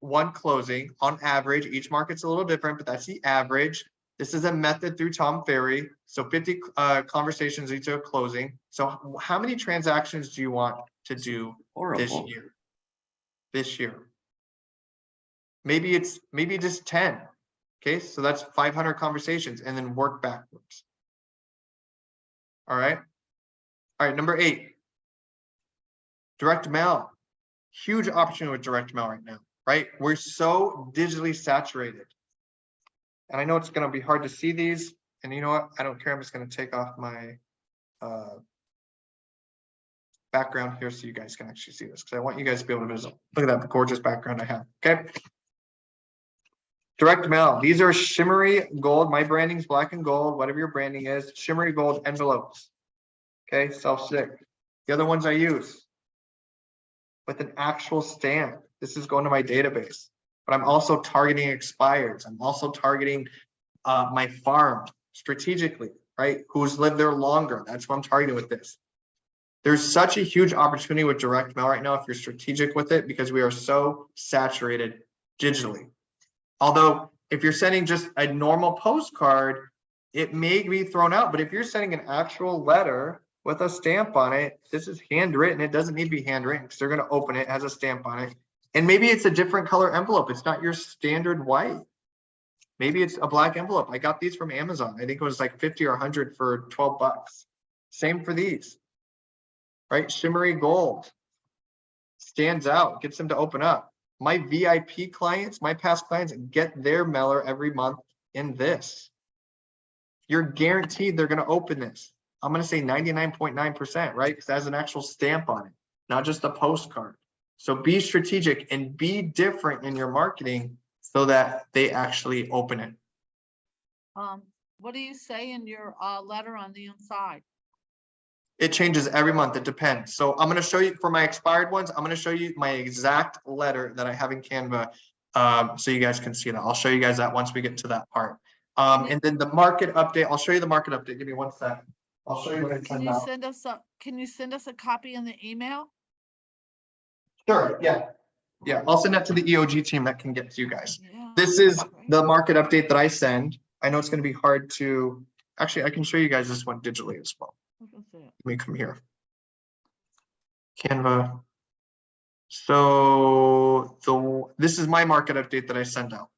one closing on average. Each market's a little different, but that's the average. This is a method through Tom Ferry. So 50 conversations lead to a closing. So how many transactions do you want to do this year? This year? Maybe just 10. Okay, so that's 500 conversations, and then work backwards. All right. All right, number 8. Direct mail. Huge opportunity with direct mail right now, right? We're so digitally saturated. And I know it's going to be hard to see these. And you know what? I don't care. I'm just going to take off my background here so you guys can actually see this, because I want you guys to be able to visit. Look at that gorgeous background I have. Okay. Direct mail. These are shimmery gold. My branding's black and gold, whatever your branding is. Shimmery gold envelopes. Okay. Self-stick. The other ones I use with an actual stamp. This is going to my database. But I'm also targeting expireds. I'm also targeting my farm strategically, right? Who's lived there longer. That's what I'm targeting with this. There's such a huge opportunity with direct mail right now if you're strategic with it, because we are so saturated digitally. Although if you're sending just a normal postcard, it may be thrown out. But if you're sending an actual letter with a stamp on it, this is handwritten. It doesn't need to be handwritten because they're going to open it, has a stamp on it. And maybe it's a different color envelope. It's not your standard white. Maybe it's a black envelope. I got these from Amazon. I think it was like 50 or 100 for 12 bucks. Same for these, right? Shimmery gold stands out, gets them to open up. My VIP clients, my past clients, get their mailer every month in this. You're guaranteed they're going to open this. I'm going to say 99.9%, right? Because it has an actual stamp on it, not just a postcard. So be strategic and be different in your marketing so that they actually open it. What do you say in your letter on the inside? It changes every month. It depends. So I'm going to show you for my expired ones. I'm going to show you my exact letter that I have in Canva. So you guys can see that. I'll show you guys that once we get to that part. And then the market update, I'll show you the market update. Give me 1 sec. I'll show you what I Can send you out. send us a copy in the email? Sure, yeah. Yeah, I'll send that to the EOG team that can get to you guys. Yeah. This is great. the market update that I send. I know it's going to be hard to, actually, I can show you guys this one digitally as well. Look at that. Let me come here. Canva. So this is my market update that I send out.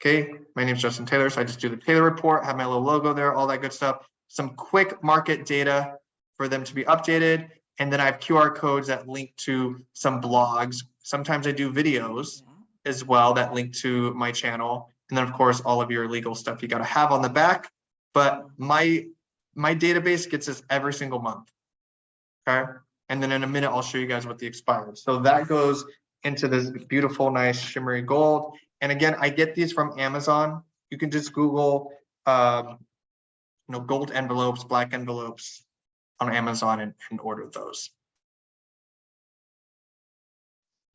Okay, my name is Justin Taylor, so I just do the Taylor report, have my little logo there, all that good stuff. Some quick market data for them to be updated. And then I have QR codes that link to some blogs. Sometimes I do videos Yeah. as well that link to my channel. And then of course, all of your legal stuff you got to have on the back. But my database gets this every single month. Okay. And then in a minute, I'll show you guys what the expired. So that goes into this beautiful, nice shimmery gold. And again, I get these from Amazon. You can just Google, gold envelopes, black envelopes on Amazon and order those.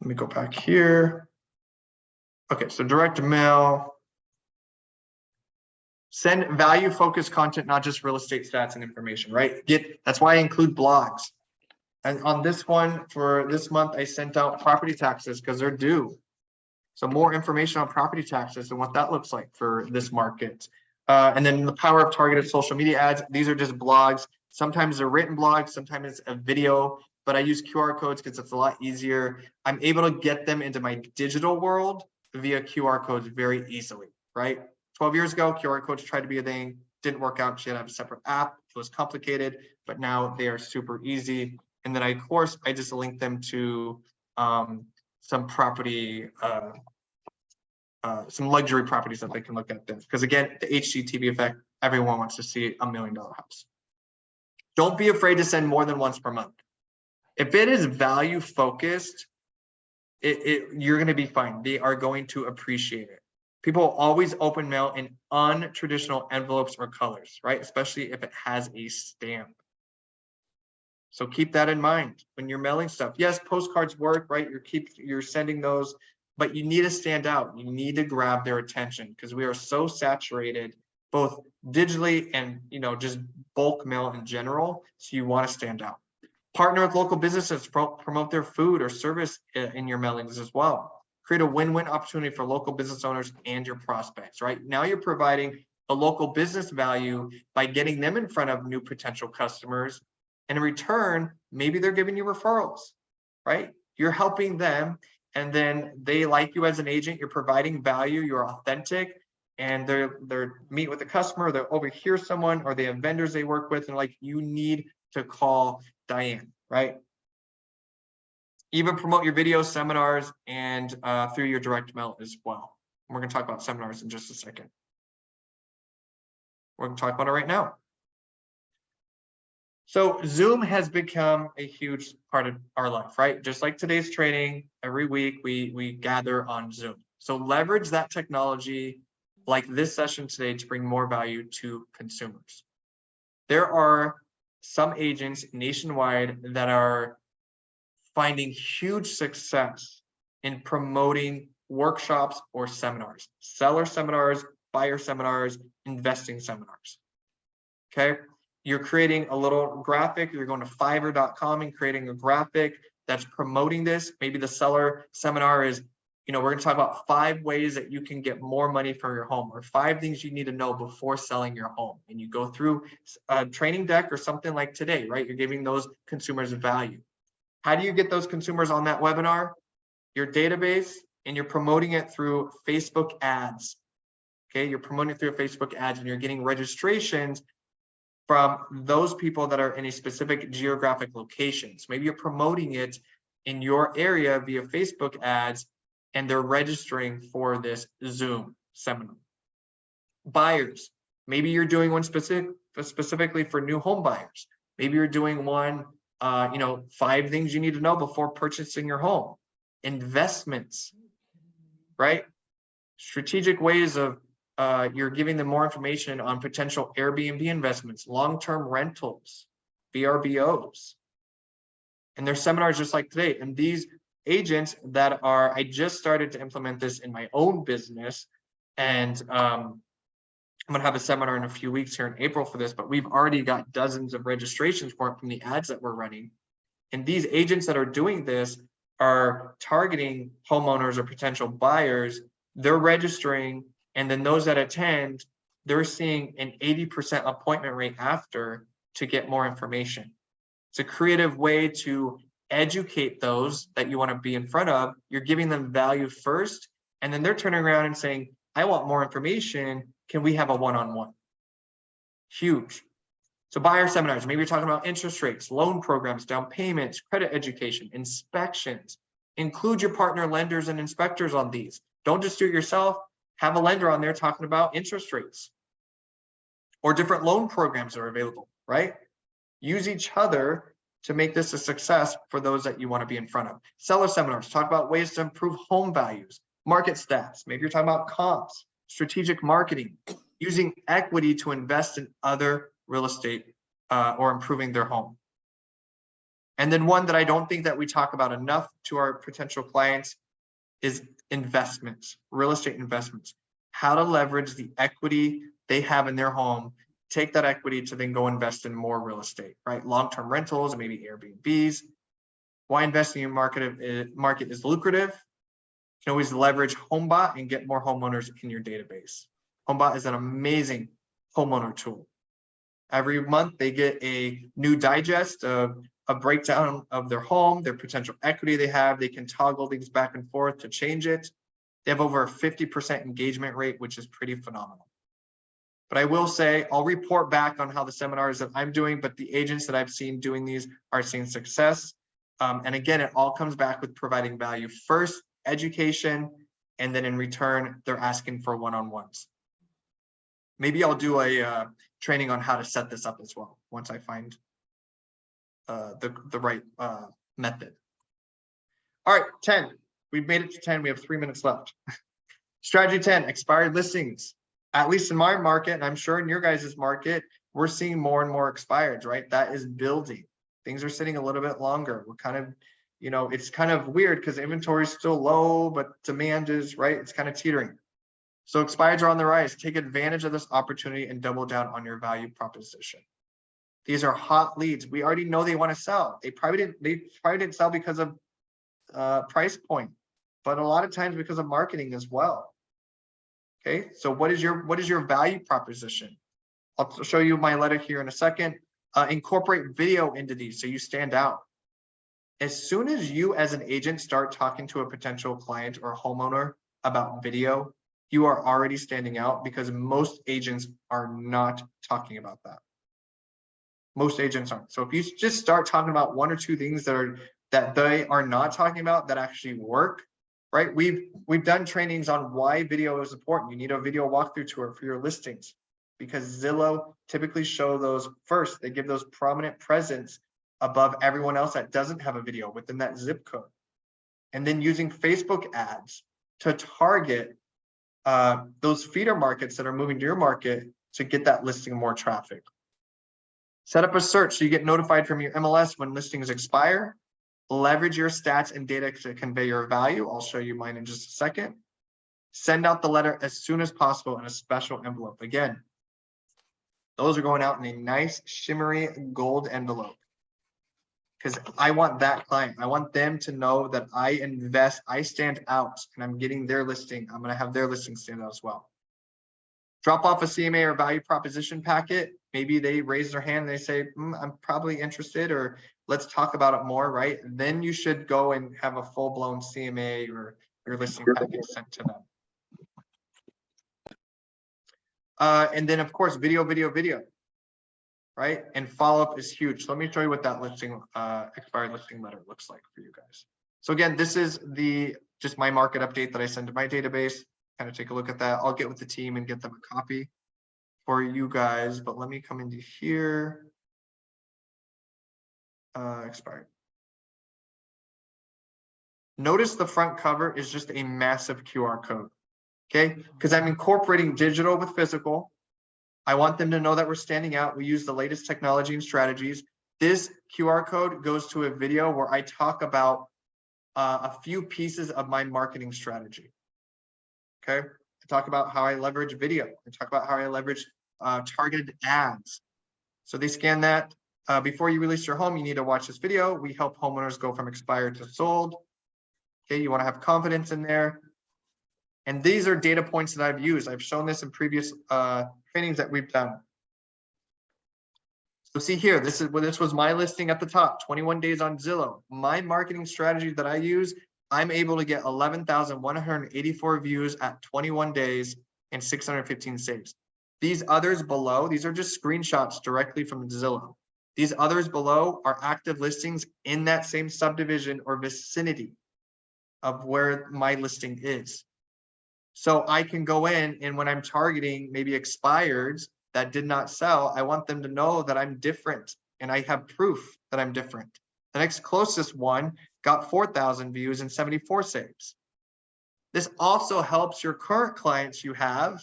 Let me go back here. Okay, so direct mail. Send value focused content, not just real estate stats and information, right? That's why I include blogs. And on this one for this month, I sent out property taxes because they're due. So more information on property taxes and what that looks like for this market. And then the power of targeted social media ads. These are just blogs. Sometimes they're written blogs, sometimes it's a video, but I use QR codes because it's a lot easier. I'm able to get them into my digital world via QR codes very easily, right? 12 years ago, QR codes tried to be a thing, didn't work out. You had to have a separate app. It was complicated, but now they are super easy. And then of course, I just link them to some property, some luxury properties that they can look at this. Because again, the HGTV effect, everyone wants to see $1 million house. Don't be afraid to send more than once per month. If it is value focused, you're going to be fine. They are going to appreciate it. People always open mail in untraditional envelopes or colors, right? Especially if it has a stamp. So keep that in mind when you're mailing stuff. Yes, postcards work, right? You're sending those, but you need to stand out. You need to grab their attention because we are so saturated, both digitally and just bulk mail in general. So you want to stand out. Partner with local businesses, promote their food or service in your mailings as well. Create a win-win opportunity for local business owners and your prospects, right? Now you're providing a local business value by getting them in front of new potential customers. And in return, maybe they're giving you referrals, right? You're helping them and then they like you as an agent. You're providing value, you're authentic, and they're meet with the customer, they overhear someone or they have vendors they work with and like, you need to call Diane, right? Even promote your videos, seminars, and through your direct mail as well. And we're going to talk about seminars in just a second. We're going to talk about it right now. So Zoom has become a huge part of our life, right? Just like today's training, every week we gather on Zoom. So leverage that technology like this session today to bring more value to consumers. There are some agents nationwide that are finding huge success in promoting workshops or seminars, seller seminars, buyer seminars, investing seminars. Okay, you're creating a little graphic, you're going to fiverr.com and creating a graphic that's promoting this. Maybe the seller seminar is, we're going to talk about 5 ways that you can get more money from your home, or 5 things you need to know before selling your home. And you go through a training deck or something like today, right? You're giving those consumers value. How do you get those consumers on that webinar? Your database, and you're promoting it through Facebook ads. Okay, you're promoting it through Facebook ads and you're getting registrations from those people that are in a specific geographic locations. Maybe you're promoting it in your area via Facebook ads and they're registering for this Zoom seminar. Buyers, maybe you're doing one specifically for new home buyers. Maybe you're doing one, 5 things you need to know before purchasing your home. investments, right? Strategic ways of you're giving them more information on potential Airbnb investments, long-term rentals, VRBOs. And there's seminars just like today. And these agents that are, I just started to implement this in my own business. And I'm going to have a seminar in a few weeks here in April for this, but we've already got dozens of registrations for it from the ads that we're running. And these agents that are doing this are targeting homeowners or potential buyers. They're registering, and then those that attend, they're seeing an 80% appointment rate after to get more information. It's a creative way to educate those that you want to be in front of. You're giving them value first, and then they're turning around and saying, I want more information. Can we have a one-on-one? Huge. So buyer seminars, maybe you're talking about interest rates, loan programs, down payments, credit education, inspections. Include your partner lenders and inspectors on these. Don't just do it yourself. Have a lender on there talking about interest rates or different loan programs that are available, right? Use each other to make this a success for those that you want to be in front of. Seller seminars, talk about ways to improve home values, market stats. Maybe you're talking about comps, strategic marketing, using equity to invest in other real estate or improving their home. And then one that I don't think that we talk about enough to our potential clients is investments, real estate investments, how to leverage the equity they have in their home, take that equity to then go invest in more real estate, right? Long-term rentals, maybe Airbnbs. Why investing in market is lucrative. You can always leverage HomeBot and get more homeowners in your database. HomeBot is an amazing homeowner tool. Every month they get a new digest of a breakdown of their home, their potential equity they have. They can toggle things back and forth to change it. They have over a 50% engagement rate, which is pretty phenomenal. But I will say, I'll report back on how the seminars that I'm doing, but the agents that I've seen doing these are seeing success. And again, it all comes back with providing value first, education, and then in return, they're asking for one-on-ones. Maybe I'll do a training on how to set this up as well, once I find the right method. All right, 10. We've made it to 10. We have 3 minutes left. Strategy 10, expired listings. At least in my market, and I'm sure in your guys' market, we're seeing more and more expireds, right? That is building. Things are sitting a little bit longer. We're kind of, you know, it's kind of weird because inventory is still low, but demand is, right? It's kind of teetering. So expireds are on the rise. Take advantage of this opportunity and double down on your value proposition. These are hot leads. We already know they want to sell. They probably didn't sell because of price point, but a lot of times because of marketing as well. Okay, so what is your value proposition? I'll show you my letter here in a second. Incorporate video into these so you stand out. As soon as you as an agent start talking to a potential client or homeowner about video, you are already standing out because most agents are not talking about that. Most agents aren't. So if you just start talking about one or two things that they are not talking about that actually work, right? We've done trainings on why video is important. You need a video walkthrough tour for your listings because Zillow typically show those first. They give those prominent presence above everyone else that doesn't have a video within that zip code. And then using Facebook ads to target those feeder markets that are moving to your market to get that listing more traffic. Set up a search so you get notified from your MLS when listings expire. Leverage your stats and data to convey your value. I'll show you mine in just a second. Send out the letter as soon as possible in a special envelope. Again, those are going out in a nice shimmery gold envelope. Because I want that client. I want them to know that I invest, I stand out, and I'm getting their listing. I'm going to have their listing stand out as well. Drop off a CMA or value proposition packet. Maybe they raise their hand and they say, I'm probably interested, or let's talk about it more, right? Then you should go and have a full-blown CMA or your listing package sent to them. And then, of course, video, right? And follow-up is huge. So let me show you what that listing, expired listing letter looks like for you guys. So again, this is just my market update that I send to my database. Kind of take a look at that. I'll get with the team and get them a copy for you guys, but let me come into here. Expired. Notice the front cover is just a massive QR code. Okay, because I'm incorporating digital with physical. I want them to know that we're standing out. We use the latest technology and strategies. This QR code goes to a video where I talk about a few pieces of my marketing strategy. Okay, I talk about how I leverage video. I talk about how I leverage targeted ads. So they scan that. Before you release your home, you need to watch this video. We help homeowners go from expired to sold. Okay, you want to have confidence in there. And these are data points that I've used. I've shown this in previous trainings that we've done. So see here, this was my listing at the top, 21 days on Zillow. My marketing strategy that I use, I'm able to get 11,184 views at 21 days and 615 saves. These others below, these are just screenshots directly from Zillow. These others below are active listings in that same subdivision or vicinity of where my listing is. So I can go in, and when I'm targeting maybe expireds that did not sell, I want them to know that I'm different and I have proof that I'm different. The next closest one got 4,000 views and 74 saves. This also helps your current clients you have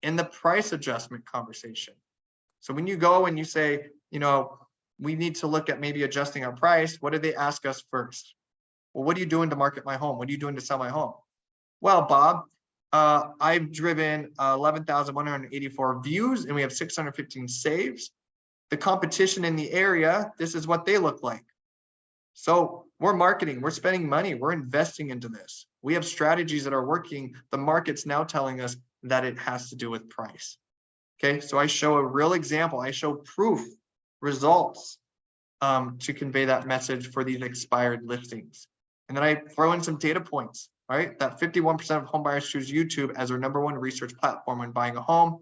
in the price adjustment conversation. So when you go and you say, you know, we need to look at maybe adjusting our price, what do they ask us first? Well, what are you doing to market my home? What are you doing to sell my home? Well, Bob, I've driven 11,184 views and we have 615 saves. The competition in the area, this is what they look like. So we're marketing, we're spending money, we're investing into this. We have strategies that are working. The market's now telling us that it has to do with price. Okay, so I show a real example. I show proof, results to convey that message for these expired listings. And then I throw in some data points, right? That 51% of home buyers choose YouTube as their #1 research platform when buying a home.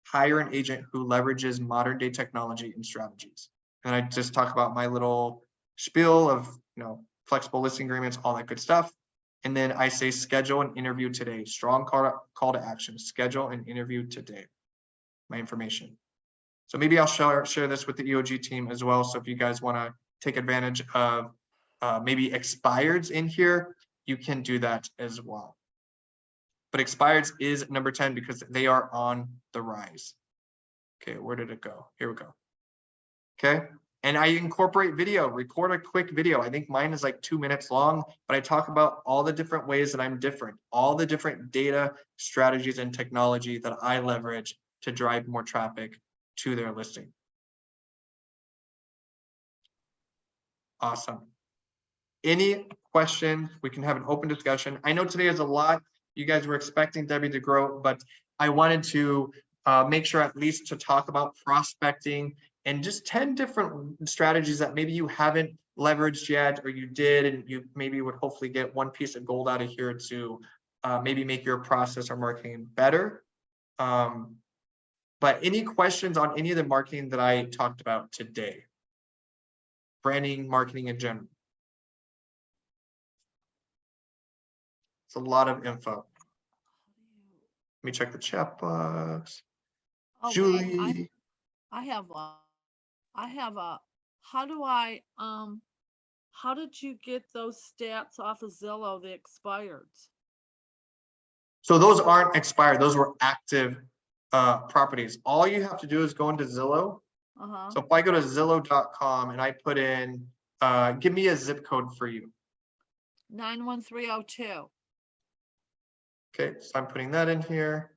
Hire an agent who leverages modern day technology and strategies. And I just talk about my little spiel of, you know, flexible listing agreements, all that good stuff. And then I say, schedule an interview today. Strong call to action. Schedule an interview today. My information. So maybe I'll share this with the EOG team as well. So if you guys want to take advantage of maybe expireds in here, you can do that as well. But expireds is number 10 because they are on the rise. Okay, where did it go? Here we go. Okay, and I incorporate video, record a quick video. I think mine is like 2 minutes long, but I talk about all the different ways that I'm different, all the different data strategies and technology that I leverage to drive more traffic to their listing. Awesome. Any questions? We can have an open discussion. I know today is a lot. You guys were expecting Debbie to grow, but I wanted to make sure at least to talk about prospecting and just 10 different strategies that maybe you haven't leveraged yet, or you did, and you maybe would hopefully get one piece of gold out of here to maybe make your process or marketing better. But any questions on any of the marketing that I talked about today? Branding, marketing in general. It's a lot of info. Let me check the chat box. Oh, Julie. wait, I have a, how did you get those stats off of Zillow, the expireds? So those aren't expired. Those were active properties. All you have to do is go into Zillow. So if I go to Zillow.com and I put in, give me a zip code for you. 91302. Okay, so I'm putting that in here.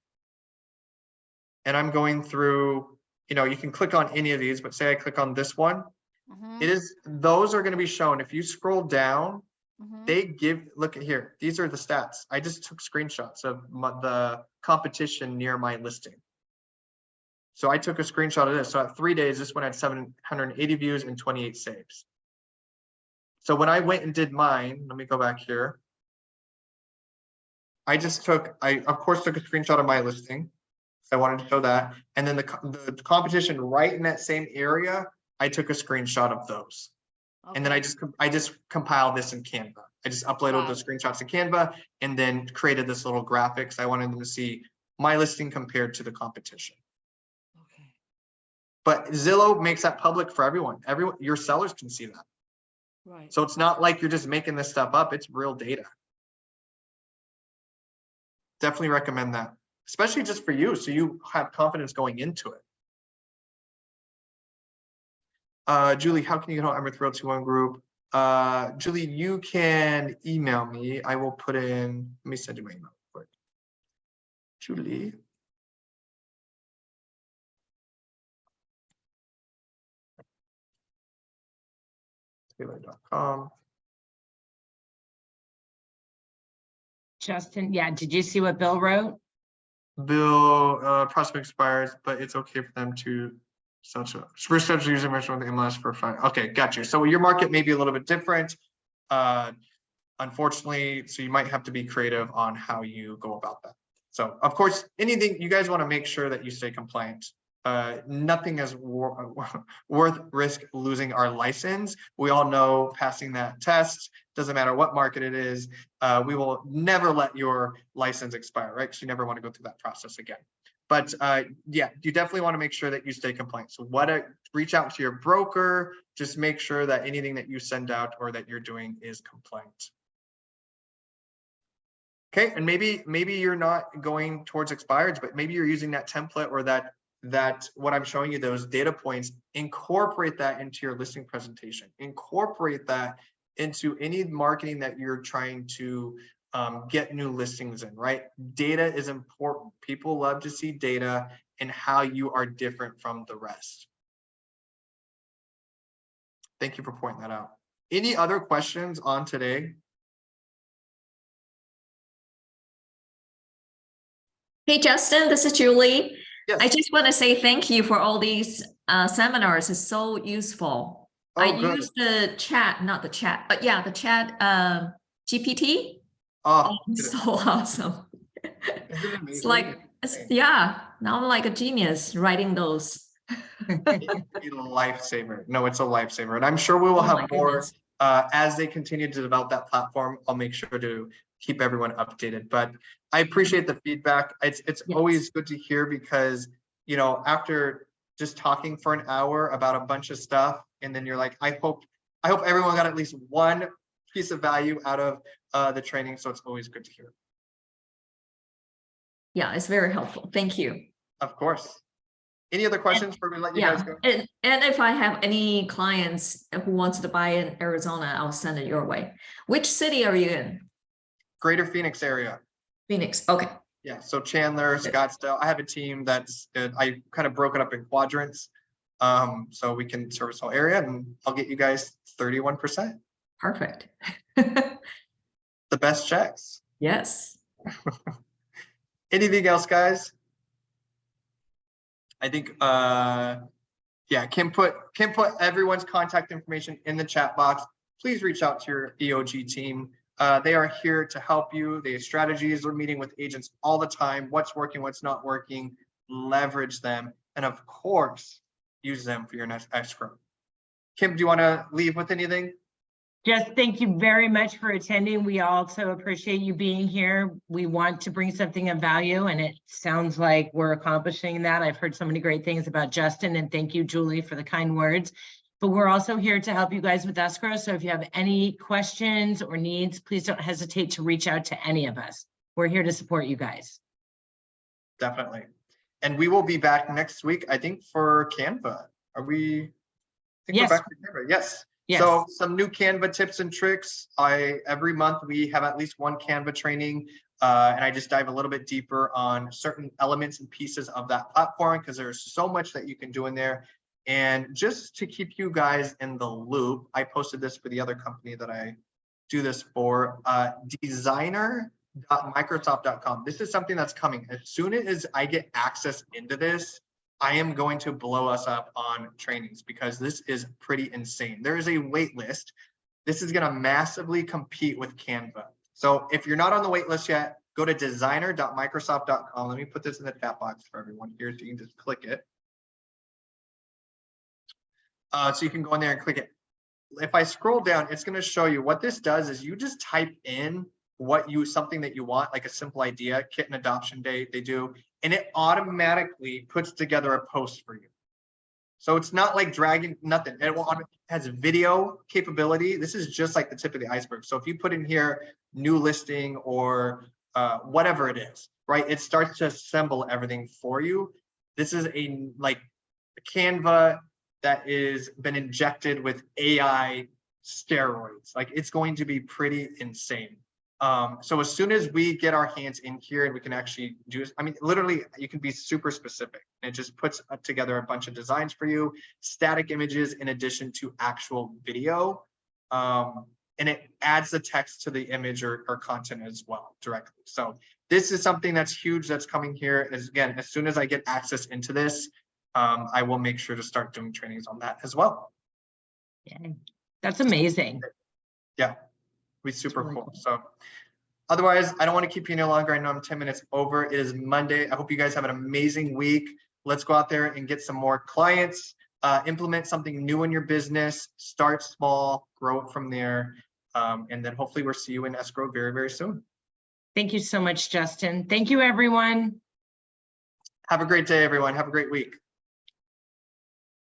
And I'm going through, you know, you can click on any of these, but say I click on this one. It is, those are going to be shown. If you scroll down, they give, look at here. These are the stats. I just took screenshots of the competition near my listing. So I took a screenshot of this. So at 3 days, this one had 780 views and 28 saves. So when I went and did mine, let me go back here. I of course took a screenshot of my listing. So I wanted to show that. And then the competition right in that same area, I took a screenshot of those. Okay. And then I just compiled this in Canva. I just uploaded the screenshots to Canva and then created this little graphics. I wanted them to see my listing compared to the competition. Okay. But Zillow makes that public for everyone. Your sellers can see that. Right. So it's not like you're just making this stuff up. It's real data. Definitely recommend that, especially just for you, so you have confidence going into it. Julie, how can you get on Emirates Realty One Group? Julie, you can email me. I will put in, let me send you my email quick. Julie. Taylor.com. Justin, yeah, did you see what Bill wrote? Bill, prospect expires, but it's okay for them to such a first steps using mention with the MLS for fine. Okay, got you. So your market may be a little bit different. Unfortunately, so you might have to be creative on how you go about that. So of course, anything you guys want to make sure that you stay compliant. Nothing is worth risk losing our license. We all know passing that test, doesn't matter what market it is, we will never let your license expire, right? Because you never want to go through that process again. But yeah, you definitely want to make sure that you stay compliant. So reach out to your broker, just make sure that anything that you send out or that you're doing is compliant. Okay, and maybe you're not going towards expireds, but maybe you're using that template or that what I'm showing you, those data points, incorporate that into your listing presentation, incorporate that into any marketing that you're trying to get new listings in, right? Data is important. People love to see data and how you are different from the rest. Thank you for pointing that out. Any other questions on today? Hey, Justin, this is Julie. Yes. I just want to say thank you for all these seminars. It's so useful. I good. use the chat, not the chat, but yeah, the chat GPT. Oh, It's so awesome. isn't it amazing? It's like, yeah, now I'm like a genius writing those. It's a lifesaver. No, it's a lifesaver. And I'm sure we will Oh my have more goodness. as they continue to develop that platform. I'll make sure to keep everyone updated. But I appreciate the feedback. It's Yes. always good to hear because, you know, after just talking for an hour about a bunch of stuff, and then you're like, I hope everyone got at least one piece of value out of the training. So it's always good to hear. Yeah, it's very helpful. Thank you. Of course. Any other questions before we let you guys Yeah, go? and if I have any clients who wants to buy in Arizona, I'll send it your way. Which city are you in? Greater Phoenix area. Phoenix. Okay. Yeah, so Chandler, Scottsdale. I have a team that's I kind of broke it up in quadrants, so we can service the whole area, and I'll get you guys 31%. Perfect. The best checks. Yes. Anything else, guys? I think yeah, Kim put everyone's contact information in the chat box. Please reach out to your EOG team. They are here to help you. They have strategies. They're meeting with agents all the time. What's working, what's not working. Leverage them. And of course, use them for your next escrow. Kim, do you want to leave with anything? Just thank you very much for attending. We also appreciate you being here. We want to bring something of value, and it sounds like we're accomplishing that. I've heard so many great things about Justin, and thank you, Julie, for the kind words. But we're also here to help you guys with escrow. So if you have any questions or needs, please don't hesitate to reach out to any of us. We're here to support you guys. Definitely. And we will be back next week, I think, for Canva. Are we? I think Yes. we're back for Canva. Yes. Yes. So some new Canva tips and tricks. Every month we have at least one Canva training, and I just dive a little bit deeper on certain elements and pieces of that platform because there's so much that you can do in there. And just to keep you guys in the loop, I posted this for the other company that I do this for, designer.microsoft.com. This is something that's coming. As soon as I get access into this, I am going to blow us up on trainings because this is pretty insane. There is a wait list. This is going to massively compete with Canva. So if you're not on the wait list yet, go to designer.microsoft.com. Let me put this in the chat box for everyone here so you can just click it. So you can go in there and click it. If I scroll down, it's going to show you what this does is you just type in something that you want, like a simple idea, kitten adoption day, they do, and it automatically puts together a post for you. So it's not like dragging nothing. It has video capability. This is just like the tip of the iceberg. So if you put in here new listing or whatever it is, right? It starts to assemble everything for you. This is a Canva that is been injected with AI steroids. Like it's going to be pretty insane. So as soon as we get our hands in here and we can actually do this, I mean, literally you can be super specific. It just puts together a bunch of designs for you, static images in addition to actual video. And it adds the text to the image or content as well directly. So this is something that's huge that's coming here. Again, as soon as I get access into this, I will make sure to start doing trainings on that as well. Yay. That's amazing. Yeah, be super really cool. cool. So otherwise, I don't want to keep you any longer. I know I'm 10 minutes over. It is Monday. I hope you guys have an amazing week. Let's go out there and get some more clients, implement something new in your business, start small, grow it from there. And then hopefully we'll see you in escrow very, very soon. Thank you so much, Justin. Thank you, everyone. Have a great day, everyone. Have a great week.